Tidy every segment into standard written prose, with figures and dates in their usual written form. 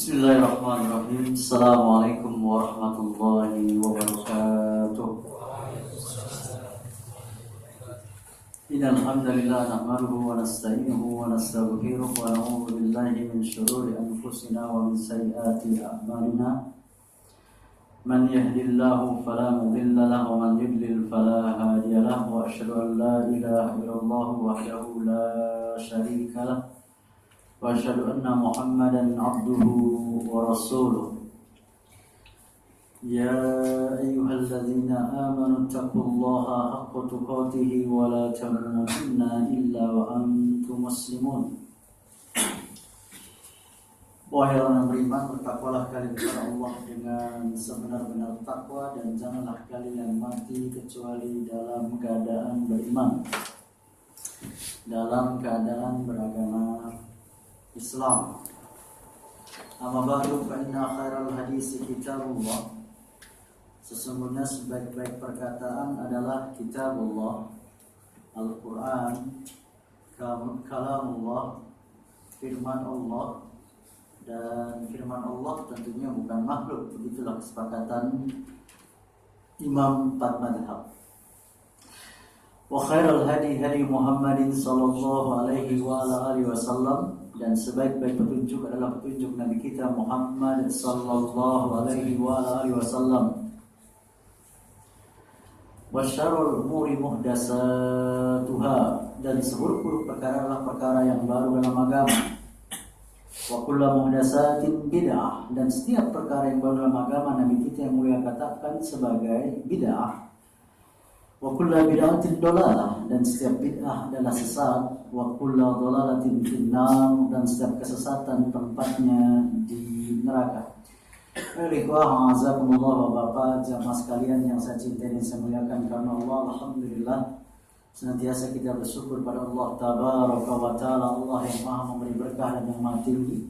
Bismillahirrahmanirrahim. Assalamualaikum warahmatullahi wabarakatuh. Innal hamdalillah nahmaduhu wa nasta'inuhu wa nastaghfiruh wa na'udzu billahi min shururi anfusina wa min sayyiati a'malina. Man yahdihillahu fala mudilla lahu wa man yudlil fala hadiya lahu wa asyhadu an la ilaha illallah wahdahu la syarika lahu wa asyhadu anna Muhammadan abduhu wa rasuluh. Ya ayyuhalladzina amanu taqullaha haqqa tuqatih wa la tamutunna illa wa antum muslimun. Wahai orang yang beriman, bertakwalah kalian kepada Allah dengan sebenar-benar takwa dan janganlah kalian mati kecuali dalam keadaan beriman, dalam keadaan beragama Islam. Amma ba'du fa inna khairal hadis kitabullah. Sesungguhnya sebaik-baik perkataan adalah kitabullah, Al-Quran, kalamullah, firman Allah. Dan firman Allah tentunya bukan makhluk. Begitulah kesepakatan Imam empat madhab. Wa khairal hadi hadi Muhammadin sallallahu alaihi wa ala alihi wasallam. Dan sebaik-baik petunjuk adalah petunjuk Nabi kita Muhammad sallallahu alaihi wa ala alihi wasallam. Wa syarrul umuri muhdatsatuha. Dan seburuk-buruk perkara adalah perkara yang baru dalam agama. Wa kullu muhdatsatin bid'ah. Dan setiap perkara yang baru dalam agama Nabi kita yang mulia katakan sebagai bid'ah. Wa kullu bid'atin dalalah. Dan setiap bid'ah adalah sesat. Wa kullu dalalatin finnar. Dan setiap kesesatan tempatnya di neraka. Ikhwah azakumullah, Bapak jamaah sekalian yang saya cintai dan saya muliakan karena Allah, alhamdulillah senantiasa kita bersyukur pada Allah tabaraka wa taala, Allah yang maha memberi berkah dan yang maha tinggi,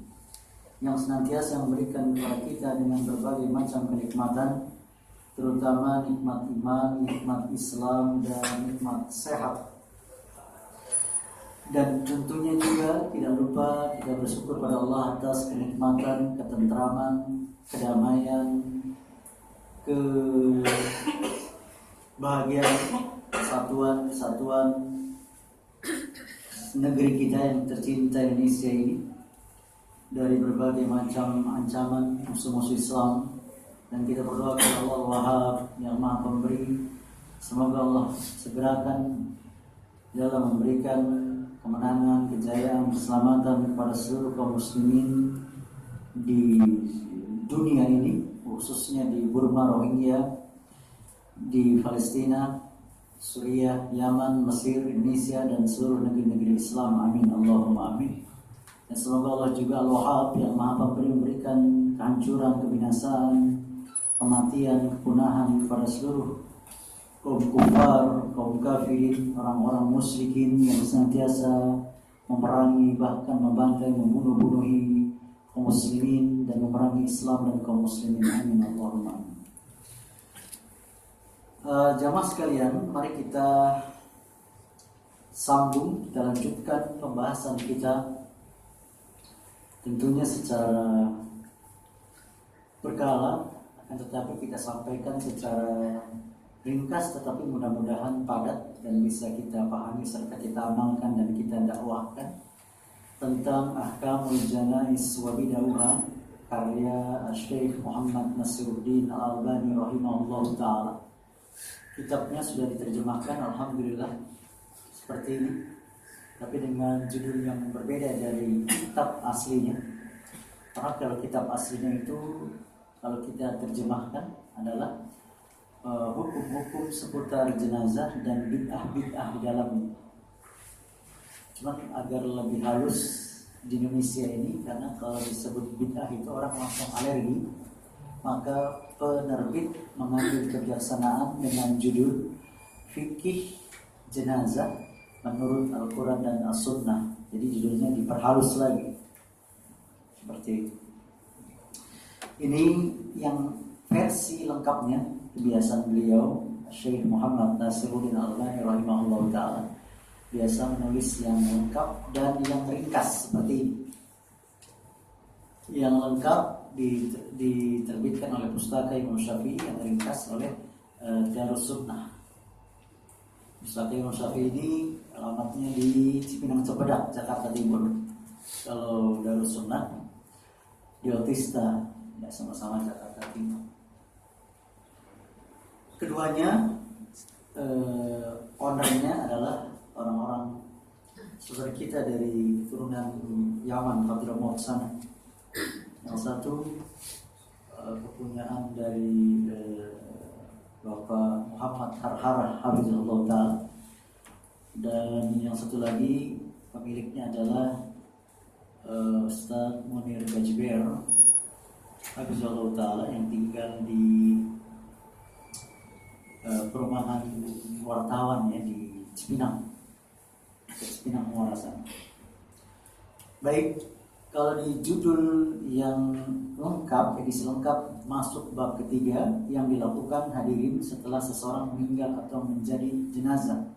yang senantiasa memberikan kepada kita dengan berbagai macam kenikmatan, terutama nikmat iman, nikmat Islam, dan nikmat sehat. Dan tentunya juga tidak lupa kita bersyukur pada Allah atas kenikmatan, ketentraman, kedamaian, kebahagiaan, kesatuan negeri kita yang tercinta Indonesia ini dari berbagai macam ancaman musuh-musuh Islam. Dan kita berdoa kepada Allah Wahhab yang Maha Pemberi, semoga Allah segerakan dalam memberikan kemenangan, kejayaan, keselamatan kepada seluruh kaum muslimin di dunia ini, khususnya di Burma Rohingya, di Palestina, Suriah, Yaman, Mesir, Indonesia, dan seluruh negeri-negeri Islam. Amin, Allahumma amin. Dan semoga Allah juga Al-Wahhab yang Maha Pemberi memberikan kehancuran, kebinasaan, kematian, kepunahan kepada seluruh kaum kufar, kaum kafir, orang-orang musyrikin yang senantiasa memerangi, bahkan membantai, membunuh-bunuhi kaum muslimin dan memerangi Islam dan kaum muslimin. Amin, Allahumma amin. Jamaah sekalian, mari kita sambung, kita lanjutkan pembahasan kita, tentunya secara berkala, akan tetapi kita sampaikan secara ringkas tetapi mudah-mudahan padat dan bisa kita pahami serta kita amalkan dan kita dakwahkan, tentang Ahkamul Janais wa Bid'ah karya Syekh Muhammad Nasiruddin Al-Albani rahimahullah ta'ala. Kitabnya sudah diterjemahkan, alhamdulillah, seperti ini, tapi dengan judul yang berbeda dari kitab aslinya. Karena kalau kitab aslinya itu kalau kita terjemahkan adalah hukum-hukum seputar jenazah dan bid'ah-bid'ah di dalamnya. Cuman agar lebih halus di Indonesia ini, karena kalau disebut bid'ah itu orang langsung alergi, maka penerbit mengambil kebijaksanaan dengan judul Fikih Jenazah menurut Al-Quran dan As-Sunnah. Jadi judulnya diperhalus lagi seperti itu. Ini yang versi lengkapnya, kebiasaan beliau Syekh Muhammad Nasiruddin Al-Albani rahimahullah ta'ala biasa menulis yang lengkap dan yang ringkas seperti ini. yang lengkap diterbitkan oleh Pustaka Imam Syafi'i yang ringkas oleh Darus Sunnah. Pustaka Imam Syafi'i ini alamatnya di Cipinang Cepedak, Jakarta Timur. Kalau Darus Sunnah di Otista, ya sama-sama Jakarta Timur. Keduanya ownernya adalah orang-orang saudara kita dari turunan Yaman, Hadramaut sana. Yang satu kepunyaan dari Bapak Muhammad Harhara Hafizahullah Ta'ala, dan yang satu lagi pemiliknya adalah Ustaz Munir Bajber Hafizahullah Ta'ala yang tinggal di perumahan wartawan ya di Cipinang Muara sana. Baik, kalau di judul yang lengkap, edisi lengkap masuk bab ketiga yang dilakukan hadirin setelah seseorang meninggal atau menjadi jenazah.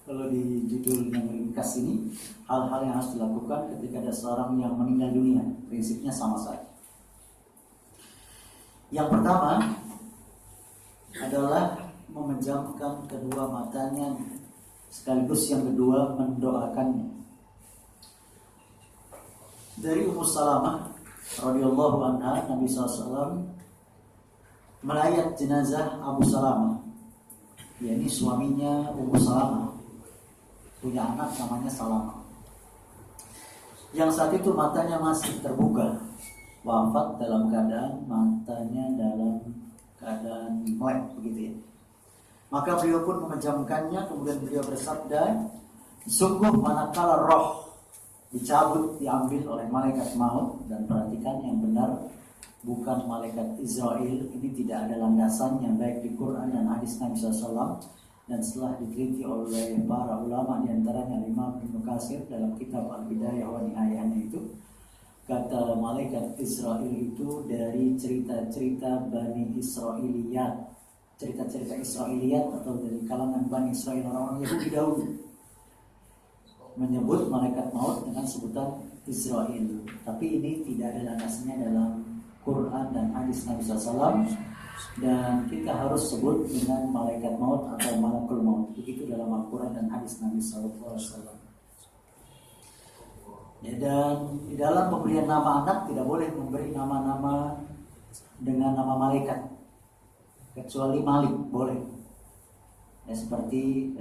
Kalau di judul yang ringkas ini, hal-hal yang harus dilakukan ketika ada seorang yang meninggal dunia, prinsipnya sama saja. Yang pertama adalah memejamkan kedua matanya, sekaligus yang kedua mendoakannya. Dari Ummu Salamah radhiyallahu anha, Nabi SAW melayat jenazah Abu Salamah, yakni suaminya Ummu Salamah, punya anak namanya Salamah, yang saat itu matanya masih terbuka, wafat dalam keadaan matanya dalam keadaan melek begitu ya. Maka beliau pun memejamkannya, kemudian beliau bersabda, sungguh manakala roh dicabut, diambil oleh malaikat maut, dan perhatikan yang benar, bukan malaikat Israel, ini tidak ada landasan yang baik di Quran dan hadis Nabi SAW, dan setelah diteliti oleh para ulama diantaranya Imam Ibnu Katsir dalam kitab Al-Bidayah wa Nihayahnya itu, kata malaikat Israel itu dari cerita-cerita Bani Israiliyat, cerita-cerita Israiliyat atau dari kalangan Bani Israel, orang-orang Yahudi dahulu menyebut malaikat maut dengan sebutan Israel. Tapi ini tidak ada landasannya dalam Quran dan hadis Nabi SAW, dan kita harus sebut dengan malaikat maut atau malakul maut. Begitu dalam Al-Quran dan hadis Nabi SAW. Ya, dan di dalam pemberian nama anak tidak boleh memberi nama-nama dengan nama malaikat, kecuali Malik boleh. Ya, seperti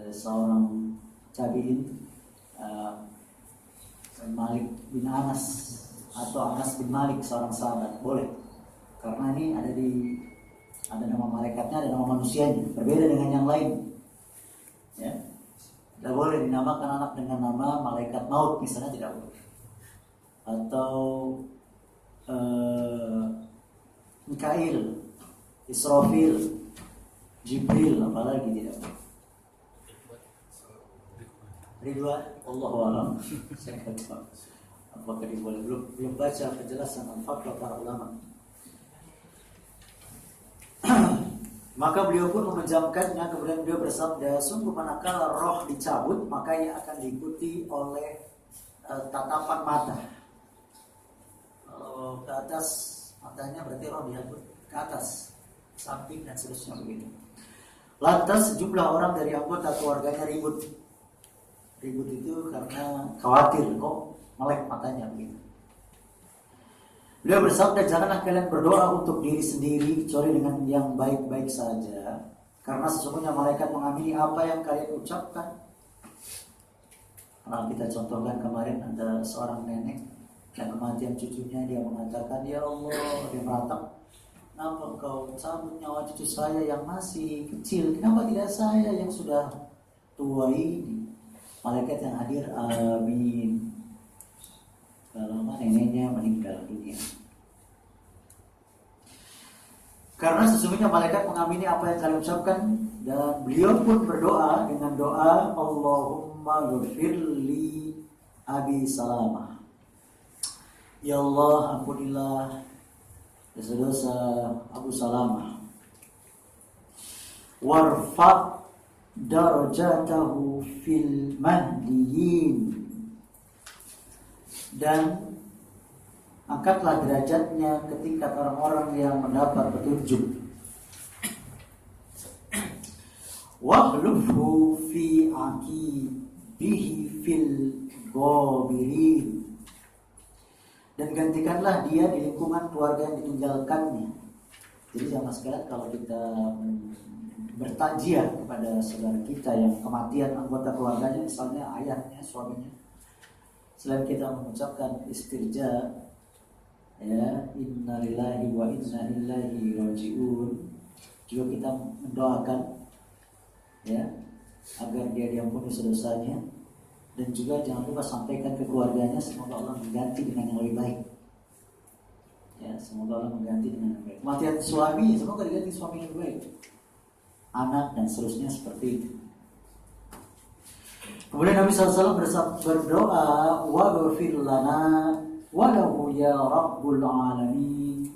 seorang tabi'in, Malik bin Anas atau Anas bin Malik, seorang sahabat, boleh. Karena ini ada nama malaikatnya, ada nama manusianya, berbeda dengan yang lain. Ya. Tidak boleh dinamakan anak dengan nama malaikat maut misalnya, tidak boleh. Atau Mikail, Israfil, Jibril, apalagi tidak boleh. Ridwan, Allahu a'lam. Saya nggak tahu apakah diboleh. Belum baca penjelasan al-fatwa para ulama. Maka beliau pun memejamkannya, kemudian beliau bersabda, sungguh manakala roh dicabut, maka ia akan diikuti oleh tatapan mata. Kalau ke atas matanya berarti roh dicabut ke atas, samping dan seterusnya begitu. Lantas sejumlah orang dari anggota keluarganya ribut. Ribut itu karena khawatir kok melek matanya begitu. Beliau bersabda, janganlah kalian berdoa untuk diri sendiri kecuali dengan yang baik-baik saja, karena sesungguhnya malaikat mengamini apa yang kalian ucapkan. Pernah kita contohkan kemarin, ada seorang nenek yang kematian cucunya, dia mengatakan, ya Allah, dia meratap, kenapa engkau cabut nyawa cucu saya yang masih kecil, kenapa tidak saya yang sudah tua ini? Malaikat yang hadir, amin. Kalau neneknya meninggal dunia. Karena sesungguhnya malaikat mengamini apa yang kalian ucapkan, dan beliau pun berdoa dengan doa Allahumma ghfirli Abi Salamah. Ya Allah, ampunilah dosa-dosa Abu Salamah. Warfa' darajatahu fil mahdiyin, dan angkatlah derajatnya ke tingkat orang-orang yang mendapat petunjuk. Wahlufhu fi aqibihi fil ghabirin, dan gantikanlah dia di lingkungan keluarga yang ditinggalkannya. Jadi sama sekali kalau kita bertakziah kepada saudara kita yang kematian anggota keluarganya, misalnya ayahnya, suaminya, selain kita mengucapkan istirja, ya, innalillahi wa inna ilaihi rajiun, juga kita mendoakan, ya, agar dia diampuni dosanya, dan juga jangan lupa sampaikan ke keluarganya semoga Allah mengganti dengan yang lebih baik. Ya, semoga Allah mengganti dengan yang baik. Kematian suami, semoga diganti suami yang lebih baik. Anak dan seterusnya seperti itu. Kemudian Nabi SAW berdoa, waghfir lana walahu ya rabbul alamin.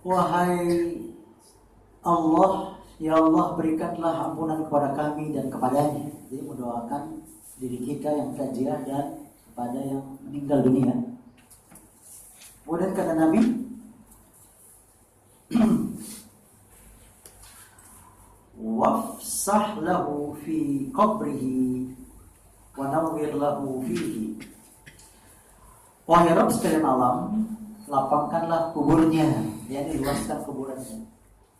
Wahai Allah, ya Allah, berikanlah ampunan kepada kami dan kepadanya. Jadi mendoakan diri kita yang takziah dan kepada yang meninggal dunia. Kemudian kata Nabi, wafsah lahu fi qabrihi wa nawwir lahu fihi. Wahai Rabb sekalian alam, lapangkanlah kuburnya, yakni luaskan kuburannya.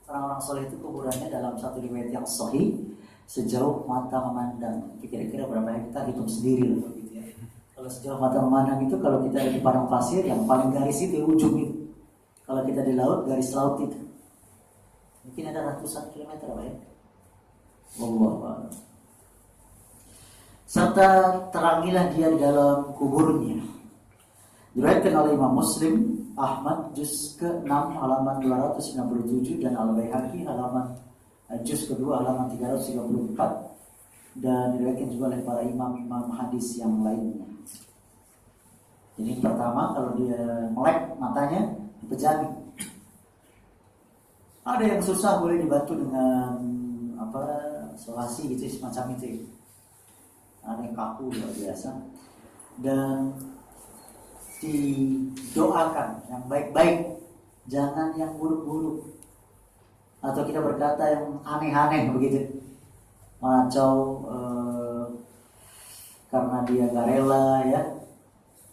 Orang-orang soleh itu kuburannya dalam satu riwayat yang sahih sejauh mata memandang. Kira-kira berapa hektar, hitung sendiri loh, gitu ya. Kalau sejauh mata memandang itu, kalau kita di padang pasir, yang paling garis itu ujung itu. Kalau kita di laut, garis laut itu mungkin ada ratusan kilometer, Pak, ya. Wallahu. Serta terangilah dia di dalam kuburnya. Diriwayatkan oleh Imam Muslim, Ahmad juz ke-6 halaman 297 dan Al-Baihaqi halaman juz kedua halaman 334, dan diriwayatkan juga oleh para imam-imam hadis yang lainnya. Jadi pertama, kalau dia melek matanya dipejami. Ada yang susah boleh dibantu dengan solasi gitu, semacam itu. Ada yang kaku luar biasa, dan didoakan yang baik-baik, jangan yang buruk-buruk, atau kita berkata yang aneh-aneh begitu, macau karena dia gak rela, ya,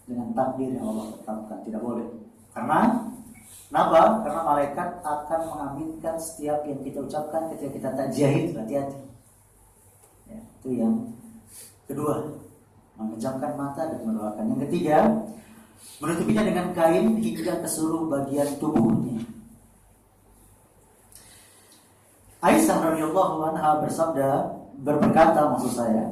dengan takdir yang Allah tetapkan. Tidak boleh. Karena kenapa? Karena malaikat akan mengaminkan setiap yang kita ucapkan ketika kita takziah. Hati-hati. Ya, itu yang kedua, memejamkan mata dan mendoakan. Yang ketiga, menutupinya dengan kain hingga ke seluruh bagian tubuhnya. Aisyah radhiyallahu anha berkata, maksud saya,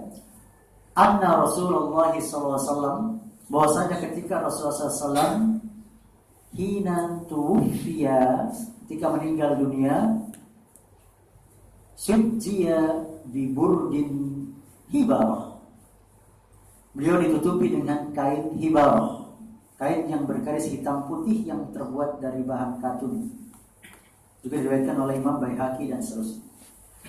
anna Rasulullah SAW, bahwasanya ketika Rasulullah SAW hina tuwfiya, ketika meninggal dunia, sujjiya bi burdin hibarah, beliau ditutupi dengan kain hibarah, kain yang bergaris hitam putih yang terbuat dari bahan katun. Juga diriwayatkan oleh Imam Baihaqi dan seterusnya.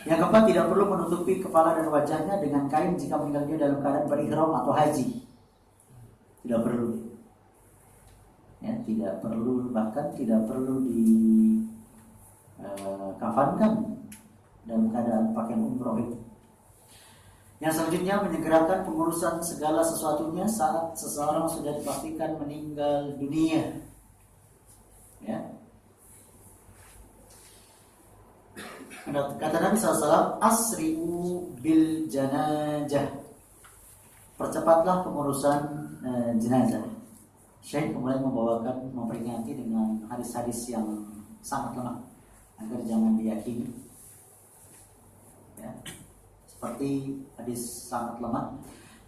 Yang keempat, tidak perlu menutupi kepala dan wajahnya dengan kain jika meninggal dunia dalam keadaan berihram atau haji. Tidak perlu. Ya, tidak perlu, bahkan tidak perlu dikafankan dalam keadaan pakaian umroh itu. Yang selanjutnya, menyegerakan pengurusan segala sesuatunya saat seseorang sudah dipastikan meninggal dunia. Ya. Kata Nabi SAW, asri'u bil janajah, percepatlah pengurusan jenazah. Syekh kemudian memperingati dengan hadis-hadis yang sangat lemah agar jangan diyakini, ya. Seperti hadis sangat lemah,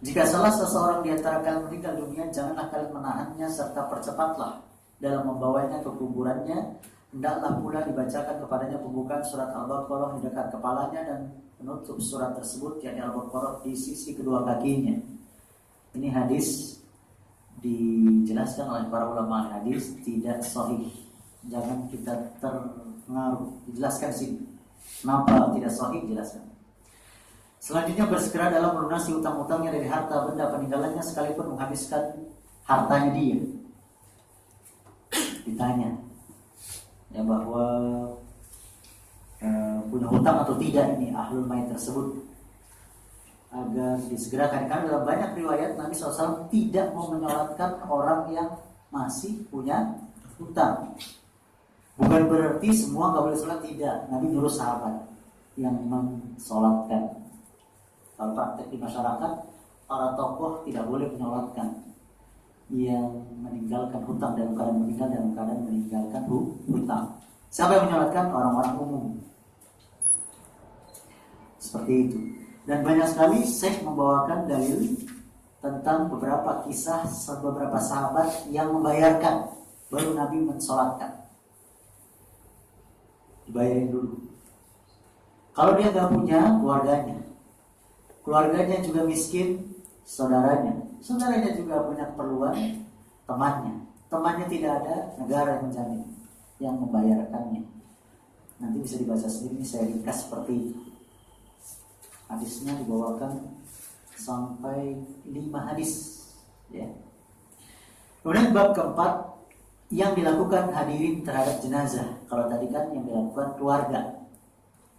jika salah seseorang di antara kalian meninggal dunia, janganlah kalian menahannya, serta percepatlah dalam membawanya ke kuburannya. Hendaklah pula dibacakan kepadanya pembukaan surat Al-Baqarah di dekat kepalanya dan penutup surat tersebut, yakni Al-Baqarah, di sisi kedua kakinya. Ini hadis dijelaskan oleh para ulama hadis tidak sahih. Jangan kita terpengaruh. Dijelaskan sini kenapa tidak sahih, jelaskan. Selanjutnya bersegera dalam melunasi utang-utangnya dari harta benda peninggalannya sekalipun menghabiskan hartanya dia. Ditanya ya bahwa punya hutang atau tidak ini ahlul mayit tersebut, agar disegerakan. Karena dalam banyak riwayat Nabi SAW tidak mau menyolatkan orang yang masih punya hutang. Bukan berarti semua nggak boleh sholat, tidak. Nabi nyuruh sahabat yang mensolatkan. Kalau praktek di masyarakat, para tokoh tidak boleh menyolatkan yang meninggalkan hutang dalam keadaan meninggal, dalam keadaan meninggalkan hutang. Siapa yang menyolatkan? Orang-orang umum. Seperti itu. Dan banyak sekali Syekh membawakan dalil tentang beberapa kisah beberapa sahabat yang membayarkan baru Nabi mensolatkan. Dibayarin dulu. Kalau dia nggak punya, keluarganya juga miskin, saudaranya juga punya keperluan, temannya tidak ada, negara yang menjamin, yang membayarkannya. Nanti bisa dibaca sendiri, saya ringkas seperti itu. Hadisnya dibawakan sampai 5 hadis, ya. Kemudian bab keempat, yang dilakukan hadirin terhadap jenazah. Kalau tadi kan yang dilakukan keluarga,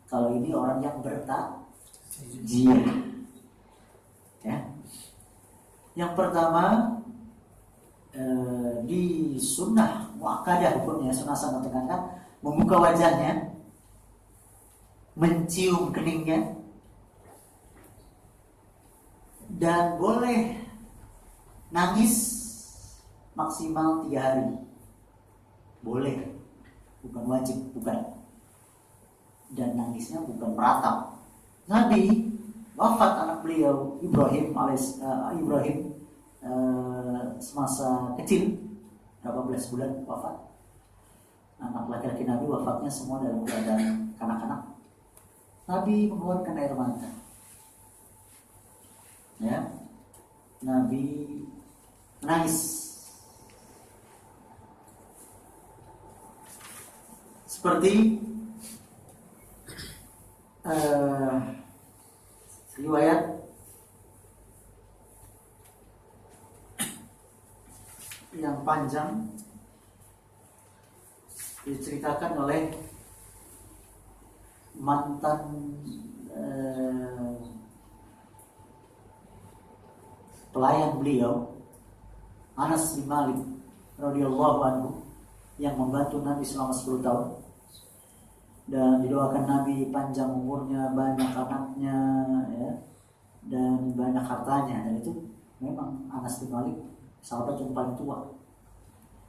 kalau ini orang yang bertakziah, ya. Yang pertama, di sunnah muakkadah hukumnya, sunnah sangat tekankan, membuka wajahnya, mencium keningnya, dan boleh nangis maksimal 3 hari. Boleh, bukan wajib, bukan. Dan nangisnya bukan meratap. Nabi wafat anak beliau Ibrahim semasa kecil, berapa belas bulan wafat. Anak laki-laki Nabi wafatnya semua dalam keadaan kanak-kanak. Nabi mengeluarkan air mata. Ya, Nabi menangis. Seperti riwayat yang panjang diceritakan oleh mantan pelayan beliau, Anas bin Malik radhiyallahu anhu, yang membantu Nabi selama 10 tahun. Dan didoakan Nabi panjang umurnya, banyak anaknya, ya, dan banyak hartanya. Dan itu memang Anas bin Malik sahabat yang paling tua,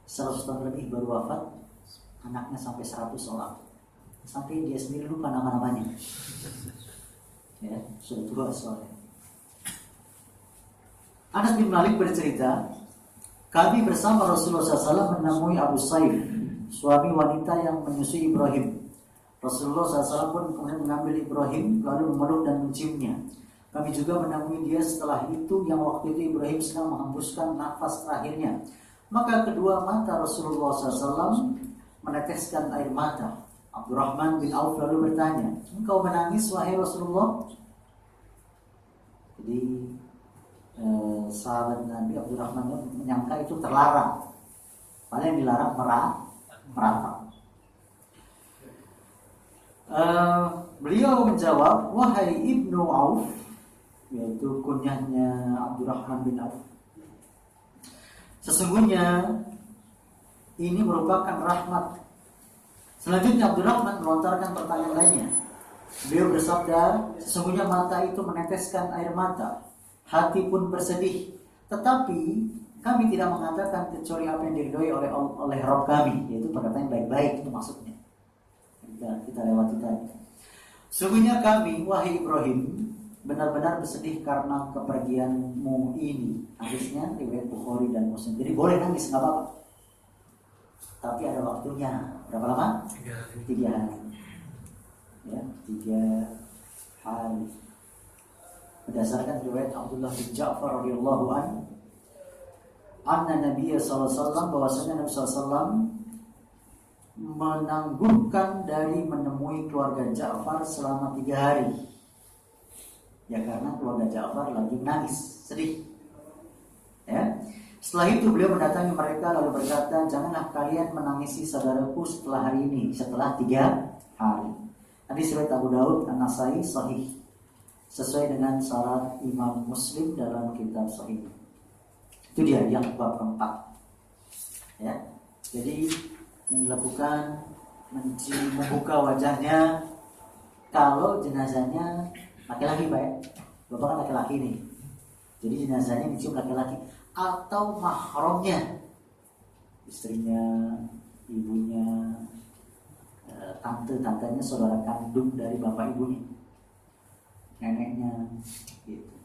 100 tahun lebih baru wafat. Anaknya sampai 100 orang, sampai dia sendiri lupa nama-namanya. Ya, sudah tua soalnya. Anas bin Malik bercerita, kami bersama Rasulullah SAW menemui Abu Saif, suami wanita yang menyusui Ibrahim. Rasulullah SAW pun kemudian mengambil Ibrahim lalu memeluk dan menciumnya. Kami juga menemui dia setelah itu, yang waktu itu Ibrahim sedang menghembuskan nafas terakhirnya. Maka kedua mata Rasulullah SAW meneteskan air mata. Abdurrahman bin Auf lalu bertanya, engkau menangis wahai Rasulullah? Jadi sahabat Nabi Abdurrahman menyangka itu terlarang, padahal yang dilarang meratap. Beliau menjawab, wahai Ibnu Auf, yaitu kunyahnya Abdurrahman bin Auf, sesungguhnya ini merupakan rahmat. Selanjutnya Abdurrahman melontarkan pertanyaan lainnya. Beliau bersabda, sesungguhnya mata itu meneteskan air mata, hati pun bersedih, tetapi kami tidak mengatakan kecuali apa yang diridhoi oleh Rabb kami, yaitu perkataan yang baik-baik. Itu maksudnya. Kita lewati tadi. Sesungguhnya kami, wahai Ibrahim, benar-benar bersedih karena kepergianmu ini. Hadisnya riwayat Bukhari dan Muslim. Jadi boleh nangis, nggak apa-apa. Tapi ada waktunya. Berapa lama? 3 hari. Ya, 3 hari. Berdasarkan riwayat Abdullah bin Ja'far radhiyallahu anhu, anna Nabi sallallahu alaihi wasallam, bahwasanya Nabi sallallahu alaihi wasallam menangguhkan dari menemui keluarga Ja'far selama 3 hari. Ya karena keluarga Ja'far lagi menangis, sedih. Ya. Setelah itu beliau mendatangi mereka lalu berkata, janganlah kalian menangisi saudaraku setelah hari ini, setelah 3 hari. Hadis riwayat Abu Daud, An-Nasai, Sahih, sesuai dengan syarat Imam Muslim dalam kitab Sahih. Itu dia yang bab keempat. Ya, jadi yang dilakukan membuka wajahnya kalau jenazahnya laki-laki, Pak ya. Bapak kan laki-laki nih. Jadi jenazahnya dicium laki-laki atau mahramnya, istrinya, ibunya, tantenya, saudara kandung dari bapak ibunya, neneknya, gitu.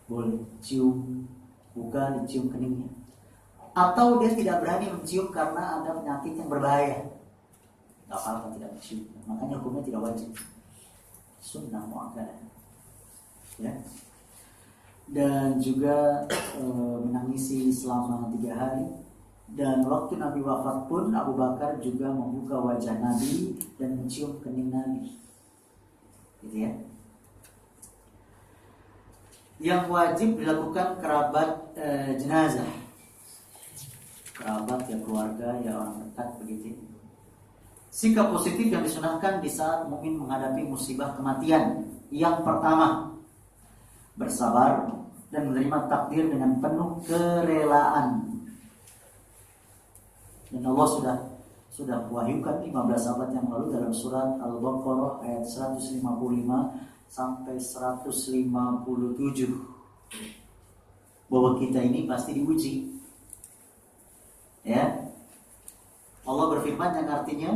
Boleh cium, bukan dicium keningnya. Atau dia tidak berani mencium karena ada penyakit yang berbahaya, nggak apa-apa tidak mencium. Makanya hukumnya tidak wajib, sunnah muakkadah. Ya. Dan juga menangisi selama 3 hari. Dan waktu Nabi wafat pun Abu Bakar juga membuka wajah Nabi dan mencium kening Nabi, gitu ya. Yang wajib dilakukan kerabat jenazah, kerabat ya, keluarga ya, orang dekat begitu. Sikap positif yang disunahkan di saat mukmin menghadapi musibah kematian. Yang pertama, bersabar dan menerima takdir dengan penuh kerelaan. Dan Allah sudah wahyukan 15 abad yang lalu dalam surat Al-Baqarah ayat 155 sampai 157 bahwa kita ini pasti diuji. Ya. Allah berfirman yang artinya,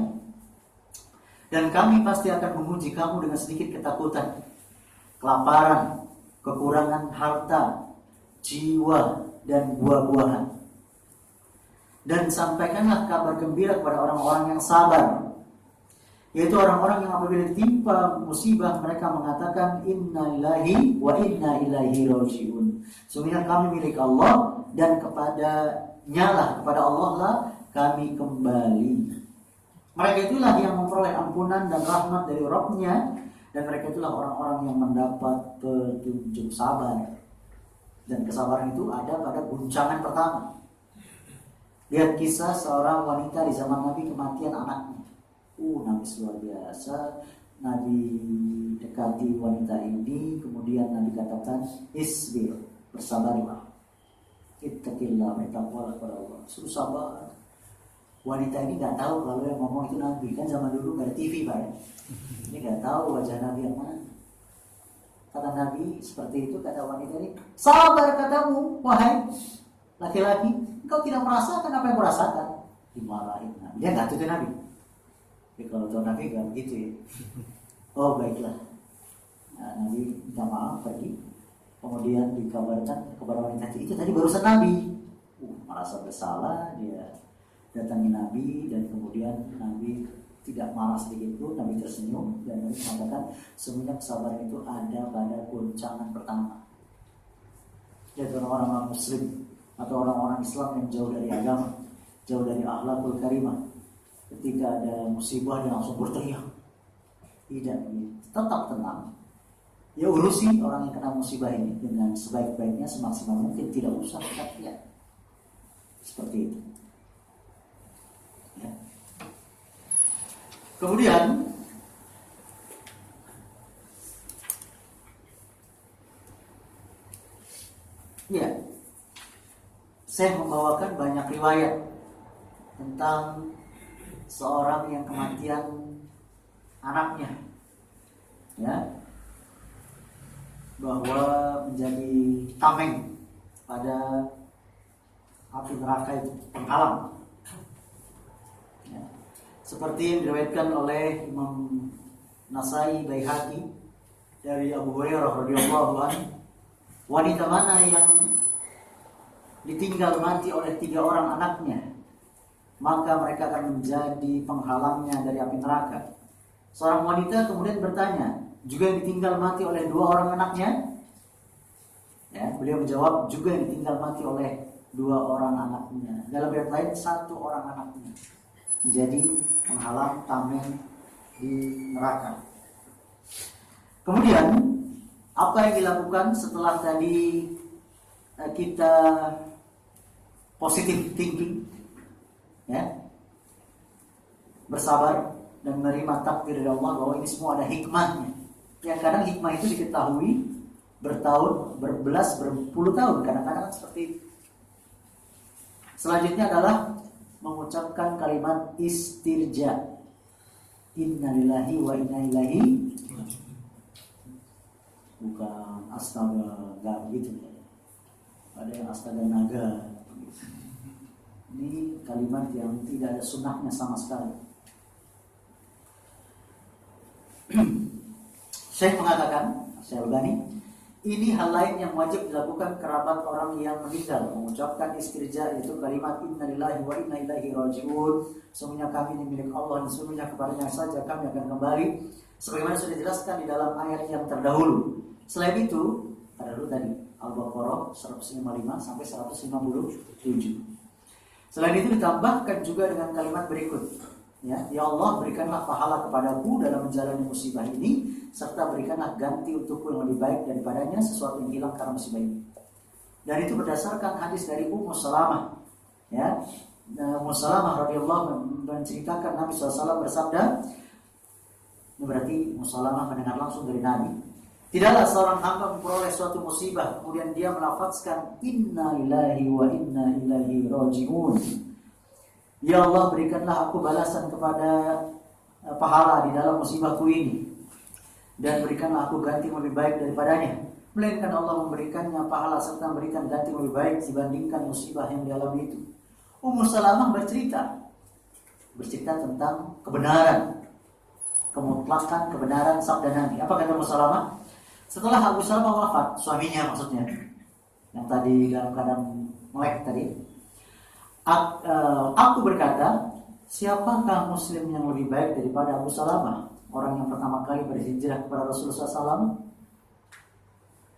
dan kami pasti akan menguji kamu dengan sedikit ketakutan, kelaparan, kekurangan harta, jiwa, dan buah-buahan. Dan sampaikanlah kabar gembira kepada orang-orang yang sabar, yaitu orang-orang yang apabila ditimpa musibah mereka mengatakan inna lillahi wa inna ilaihi raji'un. Sungguhnya kami milik Allah dan kepada Allah lah kami kembali. Mereka itulah yang memperoleh ampunan dan rahmat dari Rabb-Nya, dan mereka itulah orang-orang yang mendapat petunjuk sabar. Dan kesabaran itu ada pada guncangan pertama. Lihat kisah seorang wanita di zaman Nabi kematian anaknya. Nangis luar biasa. Nabi dekati wanita ini, kemudian Nabi katakan, isbir, bersabarlah. Ittaqillah, bertakwalah kepada Allah. Suruh sabar. Wanita ini nggak tahu kalau yang ngomong itu Nabi. Kan zaman dulu nggak ada TV, Pak ya. Ini nggak tahu wajah Nabi yang mana. Kata Nabi seperti itu, kata wanita ini, sabar katamu, wahai laki-laki, engkau tidak merasakan apa yang kurasakan. Dimarahin Nabi. Dia nggak tutup Nabi. Tapi kalau tahu Nabi nggak begitu ya. Oh baiklah. Nah, Nabi minta maaf pergi. Kemudian dikabarkan kepada wanita itu tadi barusan Nabi. Merasa bersalah, dia datangi Nabi, dan kemudian Nabi tidak marah sedikit pun. Nabi tersenyum dan Nabi mengatakan semuanya kesabaran itu ada pada goncangan pertama. Jadi orang-orang Muslim atau orang-orang Islam yang jauh dari agama, jauh dari akhlakul karimah, ketika ada musibah dia langsung berteriak. Tidak, tetap tenang. Ya urusi orang yang kena musibah ini dengan sebaik-baiknya, semaksimal mungkin, tidak usah teriak. Seperti itu. Ya. Kemudian ya, saya membawakan banyak riwayat tentang seorang yang kematian anaknya, ya, bahwa menjadi tameng pada api neraka itu, penghalang. Ya. Seperti yang diriwayatkan oleh Imam Nasai Baihaqi dari Abu Hurairah radhiyallahu anhu, wanita mana yang ditinggal mati oleh 3 orang anaknya, maka mereka akan menjadi penghalangnya dari api neraka. Seorang wanita kemudian bertanya, juga yang ditinggal mati oleh 2 orang anaknya? Ya, beliau menjawab, juga yang ditinggal mati oleh 2 orang anaknya. Dalam riwayat lain 1 orang anaknya menjadi penghalang tameng di neraka. Kemudian Apa yang dilakukan setelah tadi kita positive thinking, ya, bersabar dan menerima takdir dari Allah bahwa ini semua ada hikmahnya. Yang kadang hikmah itu diketahui bertahun, berbelas, berpuluh tahun, kadang-kadang seperti itu. Selanjutnya adalah mengucapkan kalimat istirja. Innalillahi wa inna ilaihi, bukan astaga, enggak begitu. Ada yang astaga naga. Ini kalimat yang tidak ada sunnahnya sama sekali. Syekh mengatakan, Syekh Albani, ini hal lain yang wajib dilakukan kerabat orang yang meninggal. Mengucapkan istirja, yaitu kalimat innalillahi wa inna ilaihi raji'un. Sesungguhnya kami ini milik Allah dan sesungguhnya kepadanya saja kami akan kembali. Sebagaimana sudah dijelaskan di dalam ayat yang terdahulu. Selain itu, pada dulu tadi Al-Baqarah 155 sampai 157. Selain itu ditambahkan juga dengan kalimat berikut. Ya Allah, berikanlah pahala kepadaku dalam menjalani musibah ini, serta berikanlah ganti untukku yang lebih baik daripadanya sesuatu yang hilang karena musibah ini. Dan itu berdasarkan hadis dari Ummu Salamah. Ya, Ummu Salamah radhiyallahu menceritakan Nabi SAW bersabda, ini berarti Ummu Salamah mendengar langsung dari Nabi. Tidaklah seorang hamba memperoleh suatu musibah kemudian dia melafazkan inna lillahi wa inna ilaihi raji'un. Ya Allah, berikanlah aku balasan kepada pahala di dalam musibahku ini, dan berikanlah aku ganti yang lebih baik daripadanya. Melainkan Allah memberikannya pahala serta memberikan ganti yang lebih baik dibandingkan musibah yang dialami itu. Ummu Salamah bercerita tentang kebenaran, kemutlakan kebenaran sabda Nabi. Apa kata Ummu Salamah? Setelah Abu Salamah wafat, suaminya maksudnya, yang tadi dalam keadaan melek tadi, aku berkata, siapakah muslim yang lebih baik daripada Abu Salamah, orang yang pertama kali berhijrah kepada Rasulullah SAW?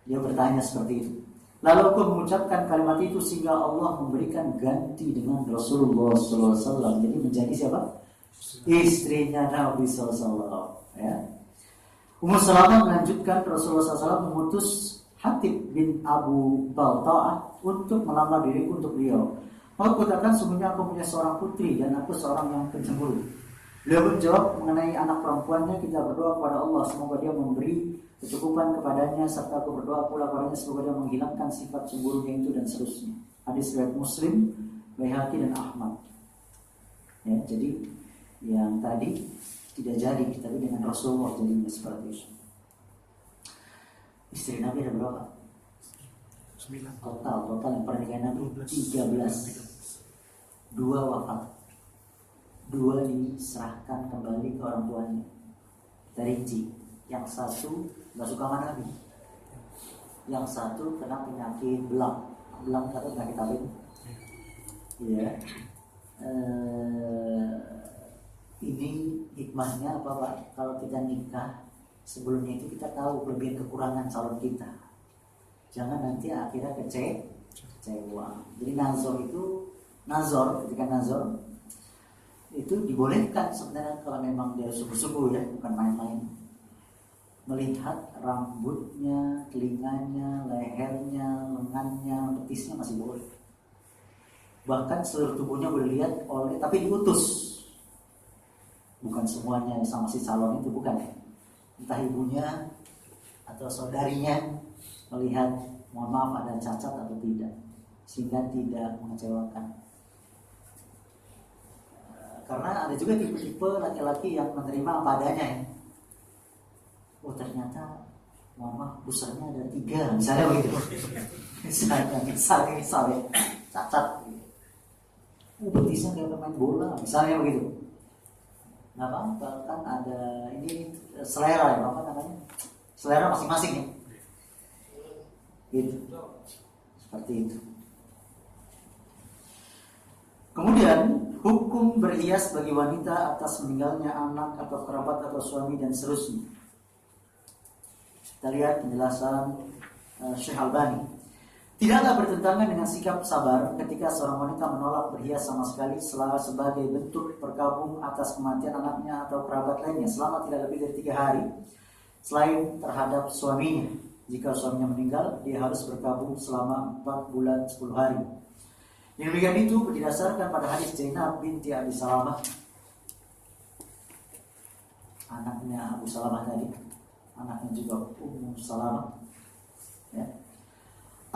Dia bertanya seperti itu. Lalu aku mengucapkan kalimat itu sehingga Allah memberikan ganti dengan Rasulullah SAW. Jadi menjadi siapa? Istrinya Nabi SAW. Ya. Ummu Salamah melanjutkan, Rasulullah SAW mengutus Hatib bin Abu Balta'ah untuk melamar diriku untuk beliau. Aku katakan, sungguhnya aku punya seorang putri dan aku seorang yang pencemburu. Beliau menjawab mengenai anak perempuannya, kita berdoa kepada Allah semoga dia memberi kecukupan kepadanya, serta aku berdoa pula kepadanya semoga dia menghilangkan sifat cemburunya itu dan seterusnya. Hadis riwayat Muslim, Baihaqi dan Ahmad. Ya, jadi yang tadi tidak jadi, tapi dengan Rasulullah jadinya seperti itu. Istri Nabi ada berapa? 9. Total yang pernikahan Nabi 13. 2 wafat, 2 diserahkan kembali ke orang tuanya. Kita rinci, yang satu nggak suka sama Nabi, yang satu kena penyakit belang kata penyakit apa itu? Iya. Ini hikmahnya apa Pak? Kalau kita nikah sebelumnya itu kita tahu kelebihan kekurangan calon kita. Jangan nanti akhirnya kecewa. Jadi nazar, ketika nazar itu dibolehkan sebenarnya kalau memang dia sungguh-sungguh ya, bukan main-main. Melihat rambutnya, telinganya, lehernya, lengannya, betisnya masih boleh. Bahkan seluruh tubuhnya boleh dilihat oleh, tapi diutus. Bukan semuanya sama si calon itu, bukan ya. Entah ibunya atau saudarinya melihat, mohon maaf ada cacat atau tidak, sehingga tidak mengecewakan. Karena ada juga tipe-tipe laki-laki yang menerima apa adanya ya. Oh ternyata, mohon maaf, busarnya ada 3, misalnya begitu. misalnya cacat. Betisnya kayak pemain bola, misalnya begitu. Nggak apa-apa, kan ada ini selera ya, apa namanya? Selera masing-masing ya. Gitu. Seperti itu. Kemudian hukum berhias bagi wanita atas meninggalnya anak atau kerabat atau suami dan seterusnya. Kita lihat penjelasan Syekh Albani. Tidaklah bertentangan dengan sikap sabar ketika seorang wanita menolak berhias sama sekali sebagai bentuk berkabung atas kematian anaknya atau kerabat lainnya selama tidak lebih dari 3 hari selain terhadap suaminya. Jika suaminya meninggal, dia harus berkabung selama 4 bulan 10 hari. Yang demikian itu berdasarkan pada hadis Zainab binti Abi Salamah, anaknya Abu Salamah tadi, anaknya juga Ummu Salamah. Ya.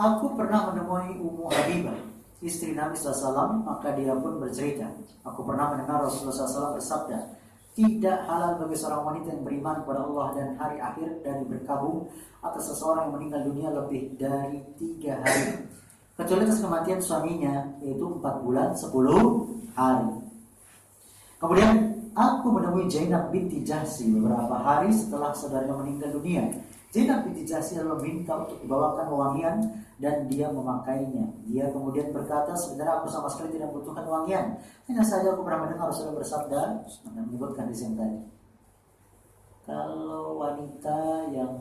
Aku pernah menemui Ummu Habibah, istri Nabi SAW, maka dia pun bercerita, aku pernah mendengar Rasulullah SAW bersabda, tidak halal bagi seorang wanita yang beriman kepada Allah dan hari akhir dari berkabung atas seseorang yang meninggal dunia lebih dari 3 hari, kecuali atas kematian suaminya, yaitu 4 bulan 10 hari. Kemudian aku menemui Zainab binti Jahsy beberapa hari setelah saudaranya meninggal dunia. Zainab binti Jahsy lalu minta untuk dibawakan wangian dan dia memakainya. Dia kemudian berkata, sebenarnya aku sama sekali tidak membutuhkan wangian. Hanya saja aku pernah mendengar Rasulullah bersabda, menyebutkan di sini tadi, kalau wanita yang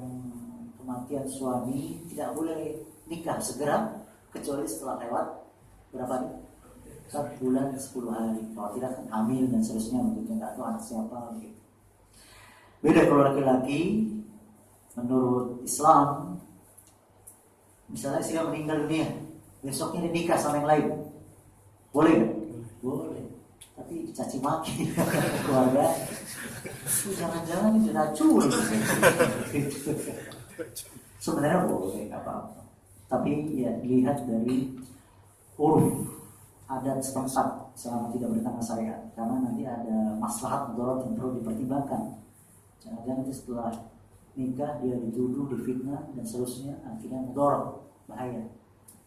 kematian suami tidak boleh nikah segera, kecuali setelah lewat berapa nih? 1 bulan 10 hari. Kalau tidak kan hamil dan seterusnya, begitu, nggak tahu anak siapa begitu. Beda kalau laki-laki. Menurut Islam, misalnya istri meninggal dunia, besoknya dia nikah sama yang lain, boleh nggak? Boleh. Tapi dicaci maki keluarga. Jangan-jangan itu racun. Sebenarnya boleh, nggak apa-apa. Tapi ya dilihat dari uruf adat setempat selama tidak bertentangan syariat, karena nanti ada maslahat mudarat yang perlu dipertimbangkan. Jangan-jangan nanti setelah nikah dia dituduh, difitnah dan seterusnya, akhirnya mudarat, bahaya,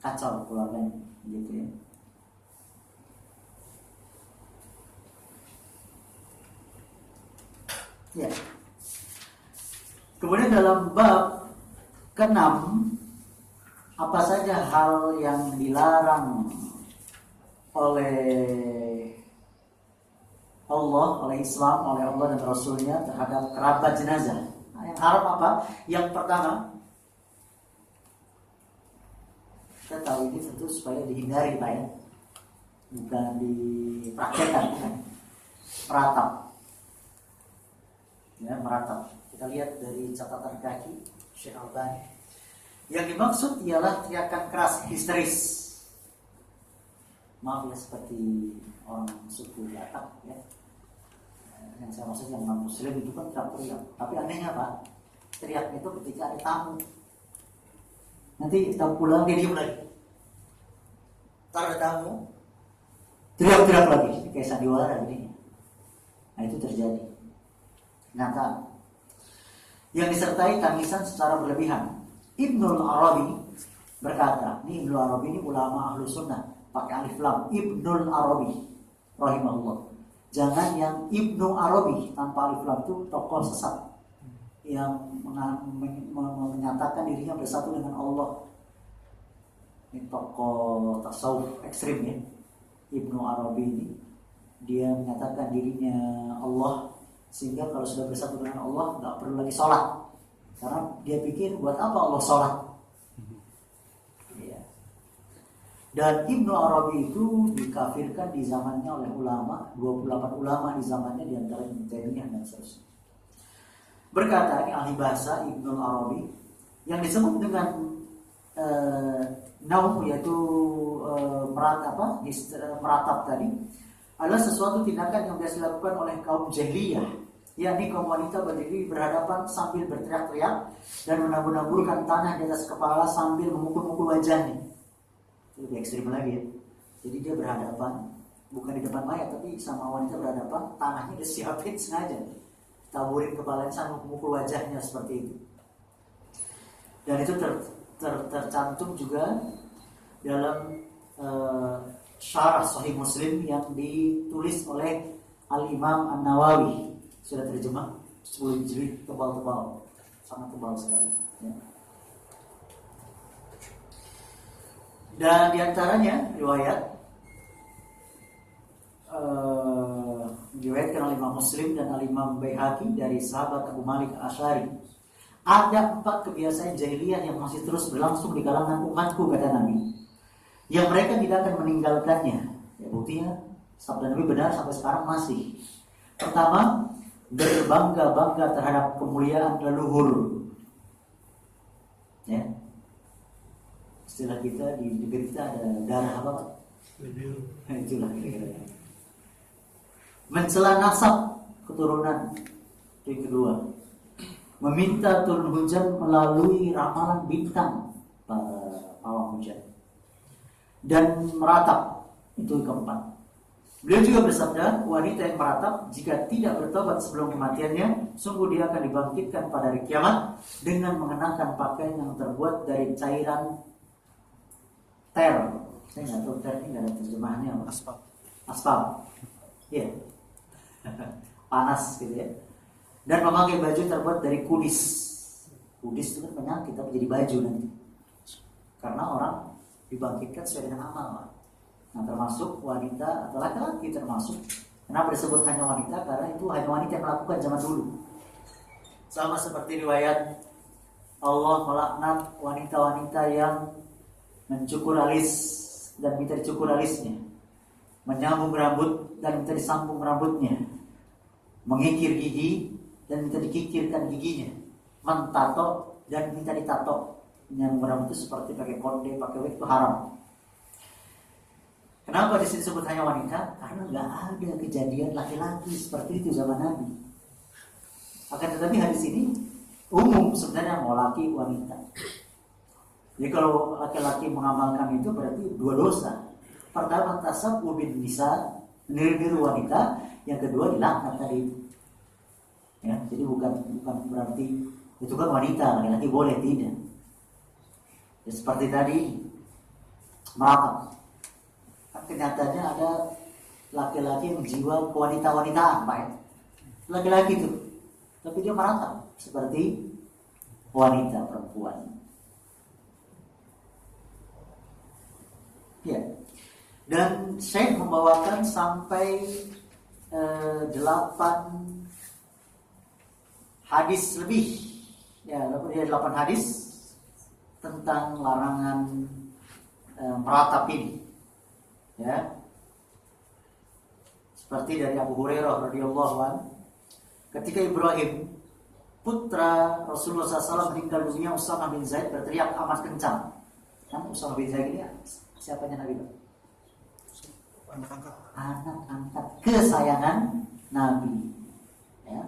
kacau keluarganya, gitu ya. Ya. Kemudian dalam bab ke-6, apa saja hal yang dilarang oleh Allah, oleh Islam, oleh Allah dan Rasulnya terhadap kerabat jenazah. Nah, yang haram apa? Yang pertama, kita tahu ini tentu supaya dihindari Pak ya, bukan dipraktekkan, kan? Meratap. Ya, meratap. Kita lihat dari catatan kaki Syekh Albani. Yang dimaksud ialah teriakan keras, histeris. Maaf ya, seperti orang suku Batak ya. Yang saya maksud yang non muslim itu kan teriak. Tapi anehnya Pak, teriak itu ketika ada tamu. Nanti kita pulang dia diam lagi. Ntar ada tamu, teriak-teriak lagi, kayak sandiwara gini. Nah itu terjadi. Nyata. Yang disertai tangisan secara berlebihan. Ibnul Arabi berkata, ini Ibnul Arabi ini ulama ahlu sunnah, pakai alif lam, Ibnul Arabi rahimahullah. Jangan yang Ibnu Arabi tanpa alif lam, itu tokoh sesat yang menyatakan dirinya bersatu dengan Allah. Ini tokoh tasawuf ekstrim ya, Ibnu Arabi ini. Dia menyatakan dirinya Allah, sehingga kalau sudah bersatu dengan Allah nggak perlu lagi sholat, karena dia pikir buat apa Allah sholat. Ya. Dan Ibnu Arabi itu dikafirkan di zamannya oleh ulama, 28 ulama di zamannya, di antara Ibnu Taimiyah dan seterusnya. Berkata ini ahli bahasa Ibnu Arabi, yang disebut dengan naum, yaitu meratap tadi, adalah sesuatu tindakan yang biasa dilakukan oleh kaum jahiliyah, yakni kaum wanita berdiri berhadapan sambil berteriak-teriak dan menabur-naburkan tanah di atas kepala sambil memukul-mukul wajahnya. Itu lebih ekstrim lagi ya. Jadi dia berhadapan, bukan di depan mayat, tapi sama wanita berhadapan, tanahnya disiapin sengaja, taburin kepalanya sambil memukul wajahnya seperti itu. Dan itu tercantum juga dalam syarah Sahih Muslim yang ditulis oleh Al-Imam An-Nawawi. Sudah terjemah 10 jilid, tebal-tebal, sangat tebal sekali ya. Dan diantaranya riwayat diriwayatkan oleh Imam Muslim dan Al-Imam Baihaqi dari sahabat Abu Malik Al-Asy'ari, ada 4 kebiasaan jahiliyah yang masih terus berlangsung di kalangan umatku, kata Nabi, yang mereka tidak akan meninggalkannya. Ya, buktinya sabda Nabi benar sampai sekarang masih. Pertama, berbangga-bangga terhadap kemuliaan leluhur. Ya, istilah kita di negeri kita ada darah apa Pak? Itulah kira-kira. Mencela nasab keturunan, itu yang kedua. Meminta turun hujan melalui ramalan bintang para pawang hujan, dan meratap, itu yang keempat. Beliau juga bersabda, wanita yang meratap jika tidak bertobat sebelum kematiannya, sungguh dia akan dibangkitkan pada hari kiamat dengan mengenakan pakaian yang terbuat dari cairan ter. Saya nggak tahu ter ini nggak ada terjemahannya apa. Aspal. Iya. Panas gitu ya. Dan memakai baju terbuat dari kudis. Kudis itu kan penyakit tapi jadi baju nanti. Karena orang dibangkitkan sesuai dengan amal. Nah, termasuk wanita atau laki-laki termasuk. Kenapa disebut hanya wanita? Karena itu hanya wanita yang melakukan zaman dulu. Sama seperti riwayat Allah melaknat wanita-wanita yang mencukur alis dan minta dicukur alisnya, menyambung rambut dan minta disambung rambutnya, mengikir gigi dan minta dikikirkan giginya, mentato dan minta ditato. Menyambung rambut itu seperti pakai konde, pakai wig, itu haram. Kenapa disebut hanya wanita? Karena nggak ada kejadian laki-laki seperti itu zaman Nabi. Akan tetapi hadis ini umum sebenarnya, mau laki wanita. Jadi kalau laki-laki mengamalkan itu berarti dua dosa. Pertama tasabbu bin nisa, meniru wanita. Yang kedua dilaknat tadi itu. Ya, jadi bukan berarti itu kan wanita, laki-laki boleh, tidak. Ya, seperti tadi meratap. Kenyataannya ada laki-laki yang jiwa kewanita-wanitaan, Pak ya. Laki-laki itu, tapi dia meratap seperti wanita, perempuan. Ya. Dan saya membawakan sampai 8 hadis lebih. Ya, 8 hadis tentang larangan meratap ini. Ya, seperti dari Abu Hurairah radhiyallahu anhu, ketika Ibrahim putra Rasulullah SAW meninggal dunia, Usamah bin Zaid berteriak amat kencang. Kan Usamah bin Zaid ini siapanya Nabi? Anak angkat kesayangan Nabi. Ya.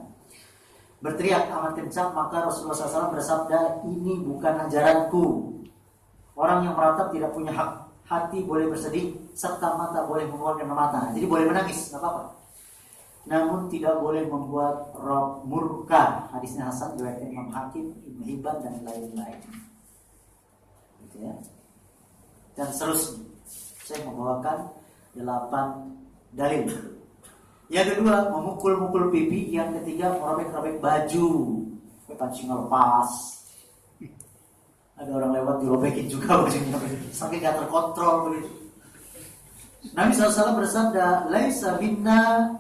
Berteriak amat kencang, maka Rasulullah SAW bersabda, ini bukan ajaranku. Orang yang meratap tidak punya hak. Hati boleh bersedih, serta mata boleh mengeluarkan mata. Jadi boleh menangis, nggak apa-apa. Namun tidak boleh membuat Rob murka. Hadisnya Hasan diriwayatkan Imam Hakim, Ibnu Hibban dan lain-lain. Gitu ya. Dan seterusnya. Saya membawakan 8 dalil. Yang kedua, memukul-mukul pipi. Yang ketiga, merobek-robek baju. Pancing lepas. Ada orang lewat dirobekin juga bajunya, saking gak terkontrol begitu. Nabi SAW bersabda, laisa minna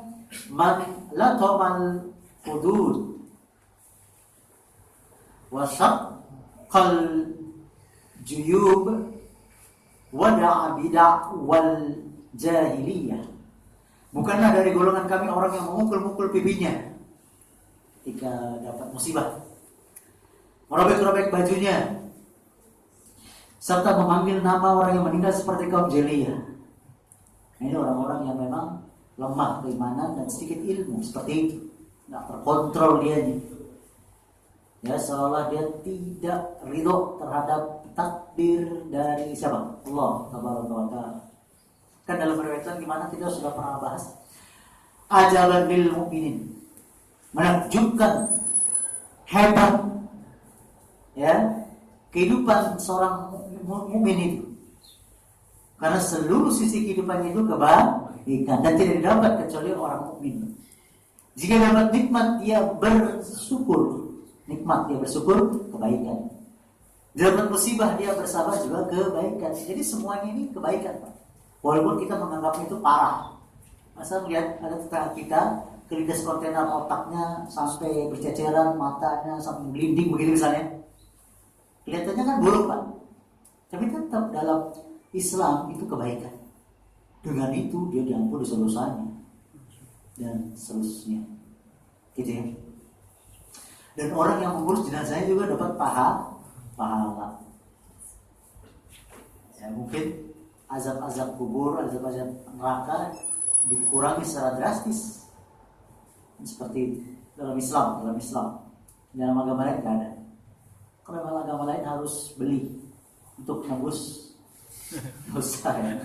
man latamal hudud wa syaqqal juyub wa da'a bid'a wal jahiliyah. Bukanlah dari golongan kami orang yang memukul-mukul pipinya ketika dapat musibah, merobek-robek bajunya, serta memanggil nama orang yang meninggal seperti kaum jahiliyah. Ini orang-orang yang memang lemah keimanan dan sedikit ilmu, seperti itu, nggak terkontrol dia nih. Ya, seolah dia tidak ridho terhadap takdir dari siapa? Allah Tabaraka wa Ta'ala. Kan dalam riwayat gimana kita sudah pernah bahas. Ajaban lil mu'minin, menakjubkan, hebat, ya, kehidupan seorang mukmin itu, karena seluruh sisi kehidupannya itu kebaikan dan tidak didapat kecuali orang mukmin. Jika dapat nikmat dia bersyukur, kebaikan. Dapat musibah dia bersabar juga kebaikan. Jadi semuanya ini kebaikan, Pak. Walaupun kita menganggap itu parah. Masa lihat ada tetangga kita kelindas kontainer, otaknya sampai berceceran, matanya sampai gelinding begitu misalnya. Kelihatannya kan buruk, Pak. Tapi tetap dalam Islam itu kebaikan. Dengan itu dia diampuni dosa-dosanya dan seterusnya. Gitu ya. Dan orang yang mengurus jenazahnya juga dapat pahala. Ya, mungkin azab-azab kubur, azab-azab neraka dikurangi secara drastis. Seperti dalam Islam. Dalam agama lain tidak ada. Kalau agama lain harus beli untuk nebus dosa. Ya.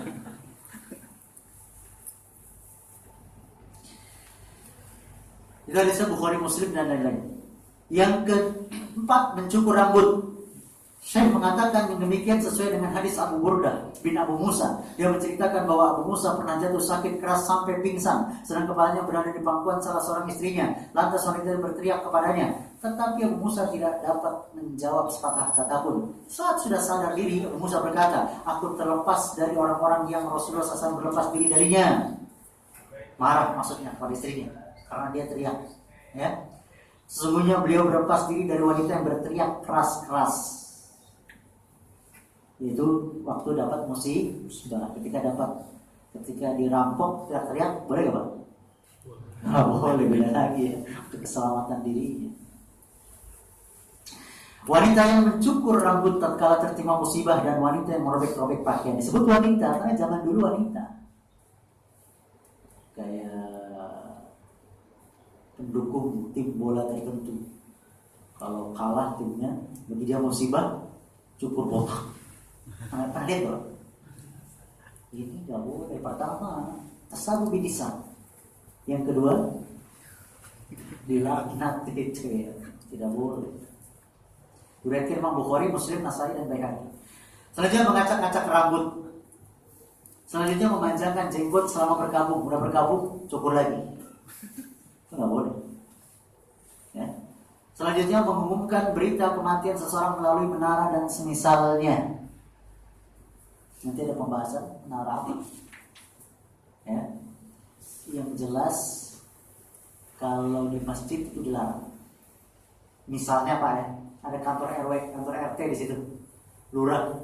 Itu hadisnya Bukhari, Muslim dan lain-lain. Yang keempat, mencukur rambut. Syekh mengatakan yang demikian sesuai dengan hadis Abu Burdah bin Abu Musa. Dia menceritakan bahwa Abu Musa pernah jatuh sakit keras sampai pingsan, sedang kepalanya berada di pangkuan salah seorang istrinya. Lantas wanita berteriak kepadanya, tetapi Abu Musa tidak dapat menjawab sepatah kata pun. Saat sudah sadar diri, Abu Musa berkata, aku terlepas dari orang-orang yang Rasulullah SAW berlepas diri darinya. Marah maksudnya kepada istrinya, karena dia teriak. Ya, sesungguhnya beliau berlepas diri dari wanita yang berteriak keras-keras. Itu waktu dapat musibah. Ketika dirampok teriak-teriak, boleh gak Pak? Nggak boleh, beda lagi ya. Itu keselamatan dirinya. Wanita yang mencukur rambut tatkala tertimpa musibah dan wanita yang merobek-robek pakaian. Disebut wanita karena zaman dulu wanita kayak pendukung tim bola tertentu. Kalau kalah timnya, bagi dia musibah, cukur botak. Pernah lihat bro? Ini gak boleh. Pertama, tasabu bidisa. Yang kedua, dilaknat itu ya. Tidak boleh. Diriwayatkan Imam Bukhari, Muslim, Nasai dan Baihaqi. Selanjutnya mengacak-ngacak rambut. Selanjutnya memanjangkan jenggot selama berkabung. Udah berkabung, cukur lagi. Itu gak boleh. Ya. Selanjutnya mengumumkan berita kematian seseorang melalui menara dan semisalnya. Nanti ada pembahasan menara apa? Ya. Yang jelas kalau di masjid itu dilarang. Misalnya Pak ya, ada kantor RW, kantor RT di situ. Lurah.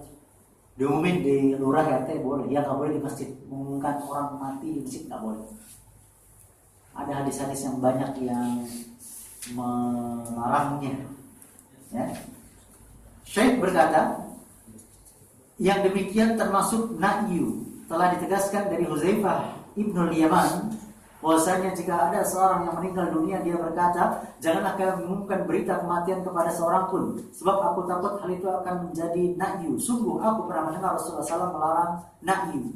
Diumumin di lurah RT boleh. Ya nggak boleh di masjid. Mengumumkan orang mati di masjid nggak boleh. Ada hadis-hadis yang banyak yang melarangnya. Ya. Syekh berkata, yang demikian termasuk na'yu. Telah ditegaskan dari Huzaifah Ibnul Yaman bahwasanya jika ada seorang yang meninggal dunia, dia berkata, janganlah kalian mengumumkan berita kematian kepada seorang pun, sebab aku takut hal itu akan menjadi na'yu. Sungguh aku pernah mendengar Rasulullah SAW melarang na'yu.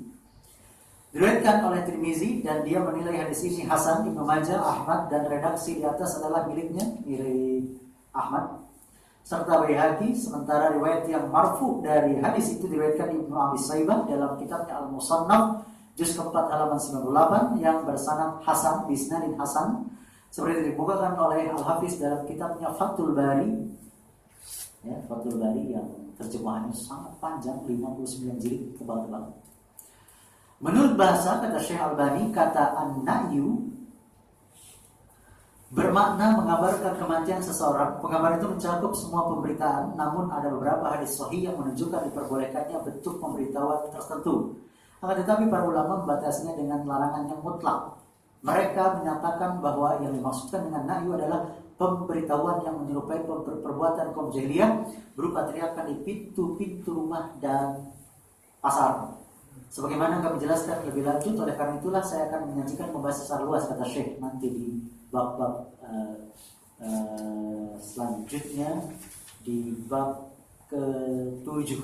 Diriwayatkan oleh Tirmizi dan dia menilai hadis ini hasan. Ibnu Majah, Ahmad dan redaksi di atas adalah milik Ahmad serta Baihaqi. Sementara riwayat yang marfu dari hadis itu diriwayatkan Ibnu Abi Saibah dalam kitabnya Al-Musannaf juz keempat halaman 98 yang bersanad hasan, bisnadin hasan, seperti dibukakan oleh Al-Hafiz dalam kitabnya Fathul Bari. Ya, Fathul Bari yang terjemahannya sangat panjang, 59 jilid, tebal-tebal. Menurut bahasa, kata Syekh Albani, kata an-na'yu bermakna mengabarkan kematian seseorang. Penggambaran itu mencakup semua pemberitaan, namun ada beberapa hadis sahih yang menunjukkan diperbolehkannya bentuk pemberitahuan tertentu. Akan tetapi para ulama membatasinya dengan larangan yang mutlak. Mereka menyatakan bahwa yang dimaksudkan dengan na'yu adalah pemberitahuan yang menyerupai perbuatan kaum jahiliyah berupa teriakan di pintu-pintu rumah dan pasar. Sebagaimana kami jelaskan lebih lanjut, oleh karena itulah saya akan menyajikan pembahasan secara luas, kata Syekh, nanti di bab-bab selanjutnya, di bab ke-7.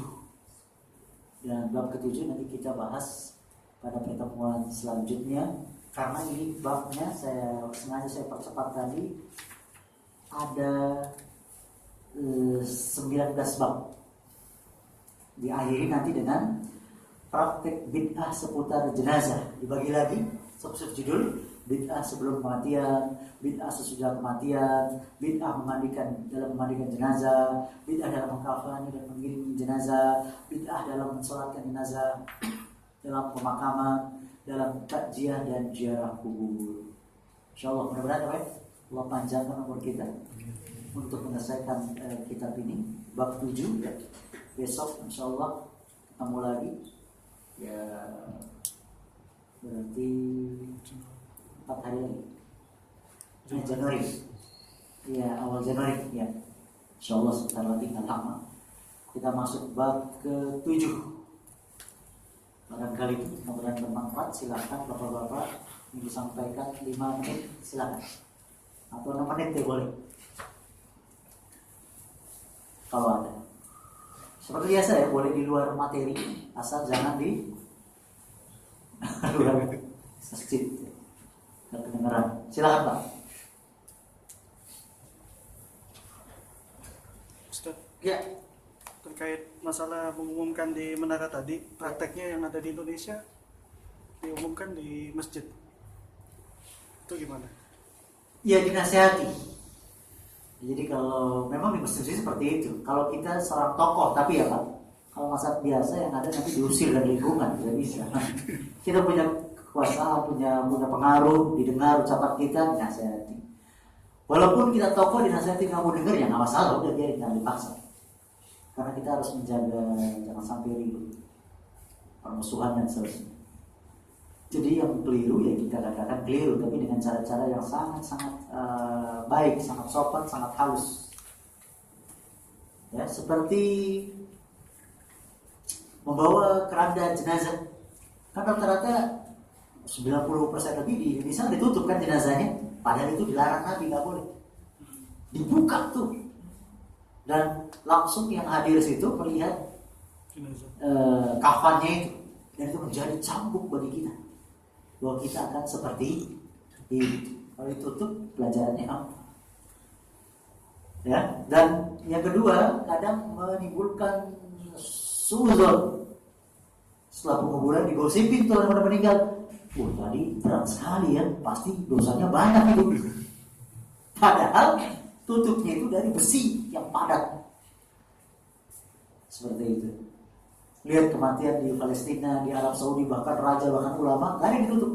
Dan bab ke-7 nanti kita bahas pada pertemuan selanjutnya. Karena ini babnya sengaja saya percepat tadi, ada 19 bab. Diakhiri nanti dengan praktek bid'ah seputar jenazah. Dibagi lagi subjudul bid'ah sebelum kematian, bid'ah sesudah kematian, bid'ah dalam memandikan jenazah, bid'ah dalam mengkafani dan mengiringi jenazah, bid'ah dalam mensolatkan jenazah, dalam pemakaman, dalam takziah dan ziarah kubur. Insyaallah mudah-mudahan baik. Allah panjangkan umur kita untuk menyelesaikan kitab ini bab 7 ya. Besok insyaallah ketemu lagi. Ya berarti 4 hari lagi. Januari. Ya, awal Januari ya. Insyaallah sebentar lagi, enggak lama. Kita masuk bab ke-7. Barangkali mudah-mudahan bermanfaat. Silakan bapak-bapak yang disampaikan 5 menit, silakan. Atau 6 menit ya boleh. Kalau ada. Seperti biasa ya, boleh di luar materi, asal jangan di luar masjid. Kedengaran. Silakan Pak. Ustaz, Ya. terkait masalah mengumumkan di menara tadi, prakteknya yang ada di Indonesia diumumkan di masjid. Itu gimana? Ya dinasihati. Jadi kalau memang di masjid seperti itu. Kalau kita seorang tokoh, tapi ya Pak, kalau masa biasa yang ada nanti diusir dari lingkungan, tidak bisa. Kita punya kekuasaan, punya pengaruh, didengar ucapan kita, dinasihati. Walaupun kita tokoh dinasihati nggak mau dengar, ya nggak masalah, udah biarin, jangan dipaksa. Karena kita harus menjaga jangan sampai ribut, permusuhan dan seterusnya. Jadi yang keliru ya kita katakan keliru, tapi dengan cara-cara yang sangat-sangat baik, sangat sopan, sangat halus. Ya, seperti membawa keranda jenazah. Kan rata-rata 90% lebih di Indonesia ditutup kan jenazahnya, padahal itu dilarang Nabi, nggak boleh. Dibuka tuh. Dan langsung yang hadir situ melihat kafannya itu, dan itu menjadi cambuk bagi kita bahwa kita akan seperti itu. Kalau ditutup pelajarannya apa? Ya, dan yang kedua kadang menimbulkan suzon. Setelah penguburan digosipin tuh orang meninggal. Tadi berat sekali ya, pasti dosanya banyak itu. Padahal tutupnya itu dari besi yang padat. Seperti itu. Lihat kematian di Palestina, di Arab Saudi, bahkan raja, bahkan ulama, gak ada yang ditutup.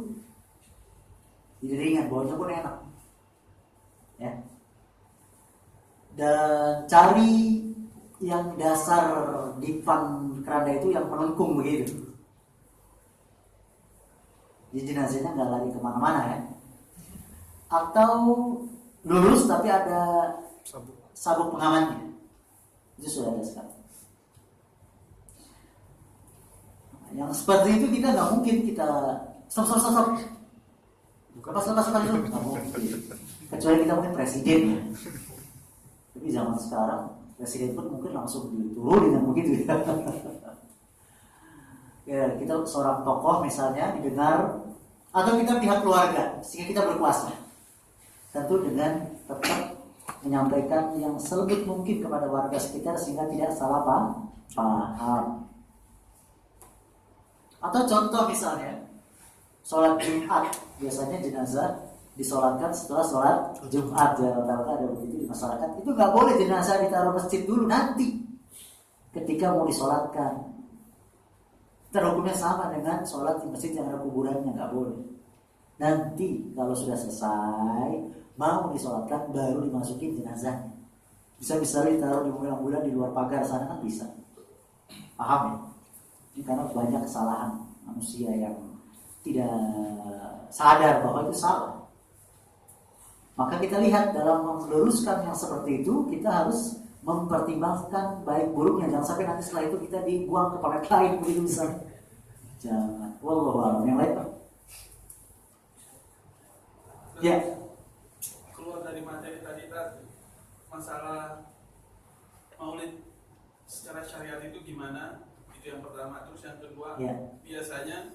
Jadi ringan, bawahnya pun enak. Ya. Dan cari yang dasar dipan keranda itu yang melengkung begitu. Jadi jenazahnya nggak lari kemana-mana ya. Atau lurus tapi ada sabuk pengamannya. Itu sudah ada sekarang. Yang seperti itu kita nggak mungkin kita stop. Lepas itu nggak mungkin. Kecuali kita mungkin presiden ya. Tapi zaman sekarang presiden pun mungkin langsung diturunin yang begitu ya. Ya, kita seorang tokoh misalnya didengar, atau kita pihak keluarga sehingga kita berkuasa, tentu dengan tetap menyampaikan yang selebih mungkin kepada warga sekitar sehingga tidak salah paham. Atau contoh misalnya sholat Jumat, biasanya jenazah disolatkan setelah sholat Jumat ya, rata-rata ada begitu di masyarakat. Itu nggak boleh jenazah ditaruh masjid dulu, nanti ketika mau disolatkan. Hukumnya sama dengan sholat di masjid yang ada kuburannya, nggak boleh. Nanti kalau sudah selesai mau disolatkan baru dimasukin jenazahnya. Bisa ditaruh di bulan-bulan di luar pagar sana kan bisa. Paham ya? Ini karena banyak kesalahan manusia yang tidak sadar bahwa itu salah. Maka kita lihat dalam meluruskan yang seperti itu kita harus mempertimbangkan baik buruknya, jangan sampai nanti setelah itu kita dibuang ke planet lain begitu misalnya. Jangan. Wallahu a'lam. Yang lain Pak? Ya. Keluar dari materi tadi masalah maulid secara syariat itu gimana? Itu yang pertama. Terus yang kedua, ya. Biasanya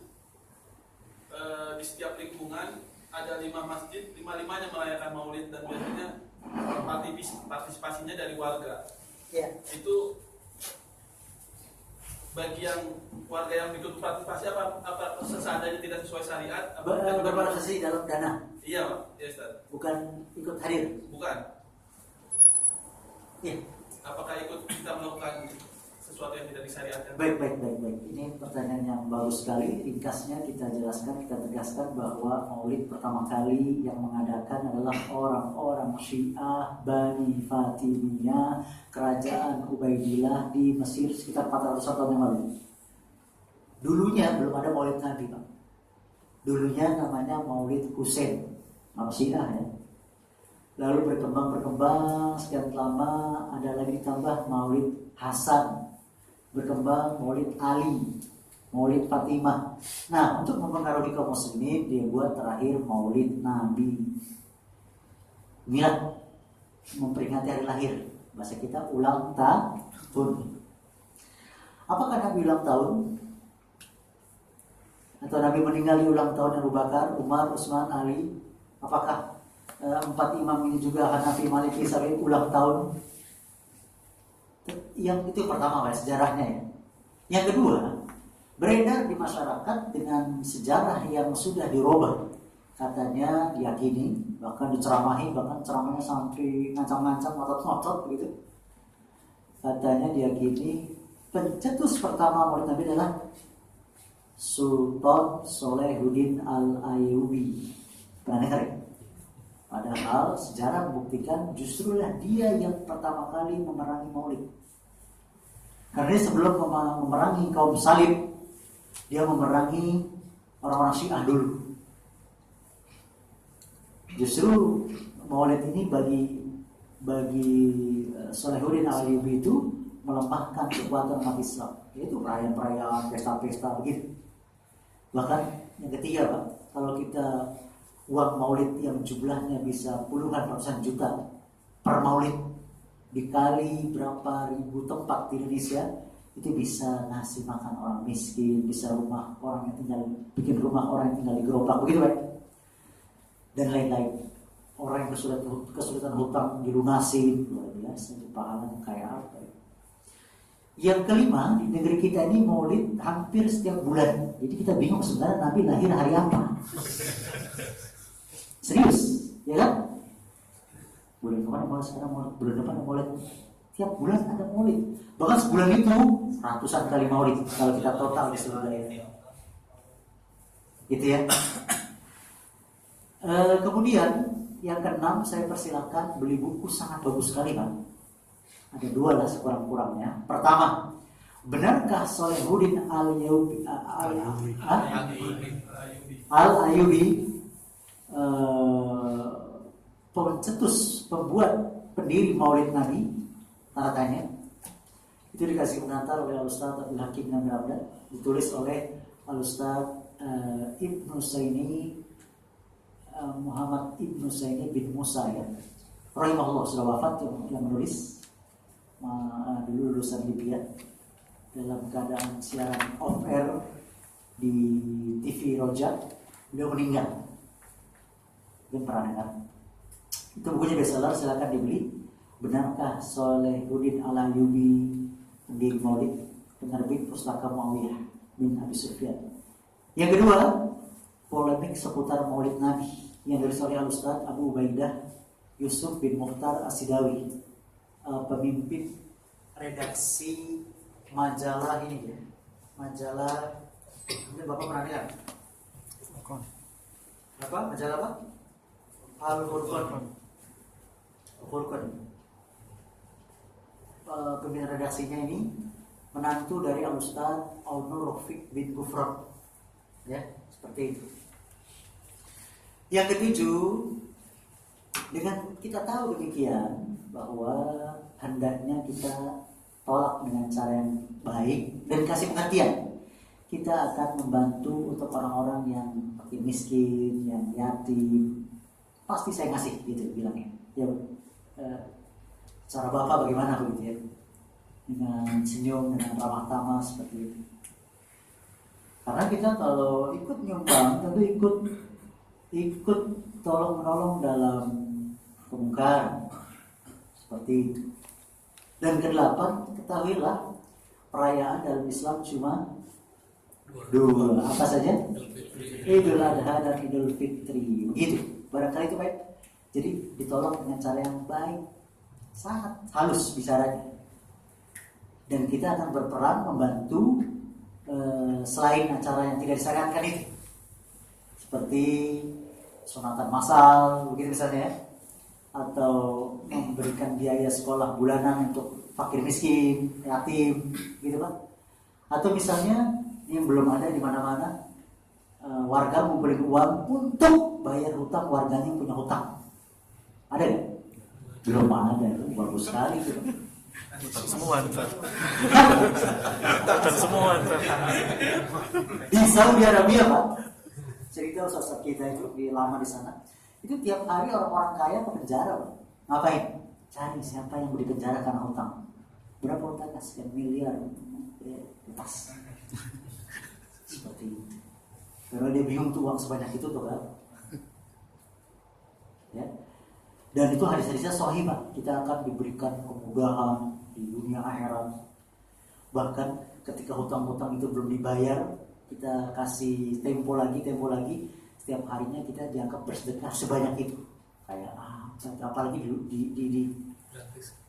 di setiap lingkungan ada 5 masjid, 5-5-nya merayakan maulid dan biasanya partisipasinya dari warga. Ya. Itu bagi yang warga yang ikut partisipasi apa seandainya tidak sesuai syariat? Berpartisipasi dalam dana. Iya Pak, ya Ustaz. Bukan ikut hadir. Bukan. Iya. Apakah ikut kita melakukan sesuatu yang tidak disyariatkan? Baik. Ini pertanyaan yang bagus sekali. Ringkasnya kita jelaskan, kita tegaskan bahwa maulid pertama kali yang mengadakan adalah orang-orang Syiah Bani Fatimiyah, kerajaan Ubaidillah di Mesir sekitar 400 tahun yang lalu. Dulunya belum ada maulid Nabi, Pak. Dulunya namanya Maulid Husain, nama Syiah ya. Lalu berkembang sekian lama, ada lagi ditambah Maulid Hasan, berkembang Maulid Ali, Maulid Fatimah. Nah, untuk mempengaruhi kaum muslimin, dia buat terakhir Maulid Nabi. Milad, memperingati hari lahir. Bahasa kita ulang tahun. Apakah Nabi ulang tahun? Atau Nabi meninggal di ulang tahun Abu Bakar, Umar, Utsman, Ali? Apakah 4 imam ini juga Hanafi, Maliki, Syafi'i ulang tahun? Yang itu pertama sejarahnya ya. Yang kedua, beredar di masyarakat dengan sejarah yang sudah dirubah. Katanya diyakini, bahkan diceramahi, bahkan ceramahnya sampai ngancam-ngancam, ngotot-ngotot begitu. Katanya diyakini pencetus pertama Maulid Nabi adalah Sultan Solahuddin Al-Ayyubi. Pernah dengar ya? Padahal sejarah membuktikan justrulah dia yang pertama kali memerangi Maulid. Karena sebelum memerangi kaum salib, dia memerangi orang-orang Syiah dulu. Justru Maulid ini bagi Solahuddin Al-Ayyubi itu melemahkan kekuatan umat Islam, yaitu perayaan-perayaan, pesta-pesta begitu. Bahkan yang ketiga Pak, kalau kita uang maulid yang jumlahnya bisa puluhan ratusan juta per maulid dikali berapa ribu tempat di Indonesia, itu bisa ngasih makan orang miskin, bisa rumah orang yang tinggal, bikin rumah orang yang tinggal di gerobak begitu Pak, dan lain-lain. Orang yang kesulitan hutang dilunasin, luar biasa, pahalanya kayak apa ya. Yang kelima, di negeri kita ini maulid hampir setiap bulan. Jadi kita bingung sebenarnya Nabi lahir hari apa. Serius, ya kan? Bulan kemarin maulid, sekarang maulid, bulan depan ada maulid. Tiap bulan ada maulid. Bahkan sebulan itu ratusan kali maulid kalau kita total di seluruh daerah. Gitu ya. Kemudian yang keenam, saya persilakan beli buku sangat bagus sekali Pak. Ada 2 lah sekurang-kurangnya. Pertama, benarkah Solahuddin Al-Ayyubi pencetus, pembuat, pendiri Maulid Nabi? Tanda tanya. Itu dikasih pengantar oleh Al-Ustaz Abdul Hakim Nabi Abda, ditulis oleh Al-Ustaz Ibnu Saini, Muhammad Ibnu Saini bin Musa ya. Rahimahullah, sudah wafat yang menulis. Dulu lulusan Libya, dalam keadaan siaran off air di TV Roja, beliau meninggal. Mungkin pernah dengar. Itu bukunya bestseller, silakan dibeli. Benarkah Solahuddin Al-Ayyubi pendiri Maulid? Penerbit Pustaka Muawiyah bin Abi Sufyan. Yang kedua, polemik seputar Maulid Nabi yang ditulis oleh Al-Ustaz Abu Ubaidah Yusuf bin Mukhtar As-Sidawi, pemimpin redaksi majalah ini ya, majalah ini Bapak pernah lihat? Apa? Majalah apa? Al-Furqan. Pemimpin redaksinya ini menantu dari Al-Ustaz Al-Nur Rafiq bin Gufron. Ya, seperti itu. Yang ketujuh, dengan kita tahu demikian bahwa hendaknya kita tolak dengan cara yang baik dan kasih pengertian. Kita akan membantu untuk orang-orang yang miskin, yang yatim. Pasti saya ngasih gitu bilangnya. Ya, cara Bapak bagaimana begitu ya? Dengan senyum, dengan ramah tamah seperti itu. Karena kita kalau ikut nyumbang tentu ikut tolong menolong dalam kemungkaran seperti itu. Dan ke-8, ketahuilah perayaan dalam Islam cuma 2. Apa saja? Idul Adha dan Idul Fitri. Begitu. Barangkali itu baik. Jadi ditolong dengan cara yang baik, sangat halus bicaranya. Dan kita akan berperan membantu selain acara yang tidak disarankan itu, seperti sunatan massal, begitu misalnya, atau memberikan biaya sekolah bulanan untuk fakir miskin, yatim, gitu Pak. Atau misalnya yang belum ada di mana-mana, warga memberi uang untuk bayar hutang warganya yang punya hutang. Ada nggak? Belum ada, itu bagus sekali itu. Hutan semua ntar. Hutan semua ntar. Di Saudi Arabia Pak, cerita ustaz kita itu lama di sana, itu tiap hari orang-orang kaya ke penjara Pak. Ngapain? Cari siapa yang mau dipenjara karena hutang. Berapa hutangnya? Sekian miliar. Lepas. Seperti itu. Karena dia bingung tuh uang sebanyak itu tuh kan. Ya. Dan itu hadis-hadisnya sahih Pak. Kita akan diberikan kemudahan di dunia akhirat. Bahkan ketika hutang-hutang itu belum dibayar, kita kasih tempo lagi. Setiap harinya kita dianggap bersedekah sebanyak itu. Kayak apalagi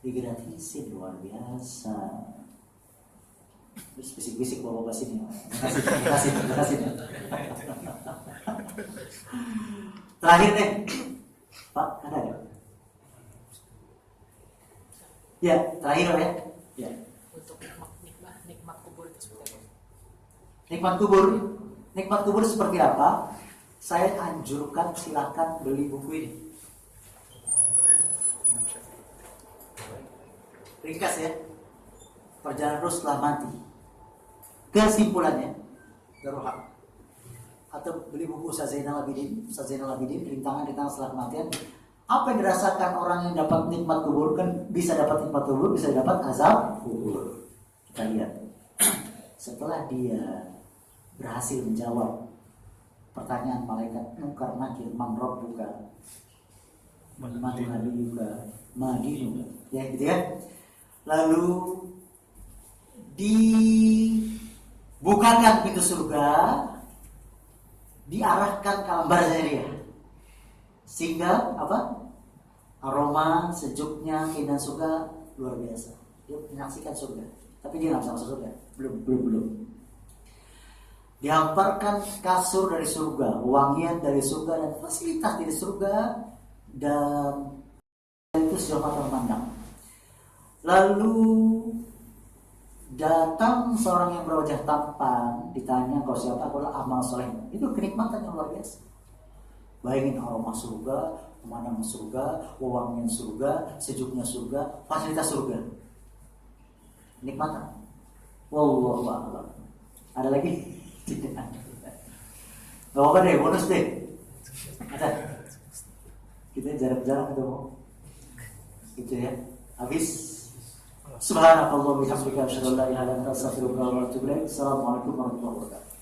digratisin, luar biasa. Terus bisik-bisik bawa ke sini. Terima kasih. Terakhir deh, Pak, ada ya? Ya, terakhir ya. Ya. Untuk nikmat kubur itu seperti apa? Nikmat kubur seperti apa? Saya anjurkan silakan beli buku ini. Ringkas ya. Perjalanan Ruh setelah mati. Kesimpulannya, Daruhak. Atau beli buku Ustaz Zainal Abidin, rintangan setelah kematian. Apa yang dirasakan orang yang dapat nikmat kubur? Kan bisa dapat nikmat kubur, bisa dapat azab kubur. Kita lihat. Setelah dia berhasil menjawab pertanyaan malaikat Munkar Nakir, man rabbuka, man nabiyuka, ma dinuka, ya gitu ya. Lalu dibukakan pintu surga, diarahkan ke alam barzah dia, sehingga apa? Aroma sejuknya keindahan surga luar biasa. Dia menyaksikan surga, tapi dia nggak bisa masuk surga. Belum. Dihamparkan kasur dari surga, wangian dari surga, dan fasilitas dari surga, dan itu sejauh mata memandang. Lalu datang seorang yang berwajah tampan, ditanya kau siapa? Aku adalah amal soleh. Itu kenikmatan yang luar biasa. Bayangin aroma surga, pemandangan surga, wewangian surga, sejuknya surga, fasilitas surga. Nikmatan. Wallahu a'lam. Ada lagi? Tidak. Gak apa-apa deh, bonus deh. Ada. Kita jarang-jarang ketemu. Gitu ya. Habis. Subhanallah bihamdika asyhadu an la ilaha illa anta astaghfiruka wa atubu ilaik. Assalamualaikum warahmatullahi wabarakatuh.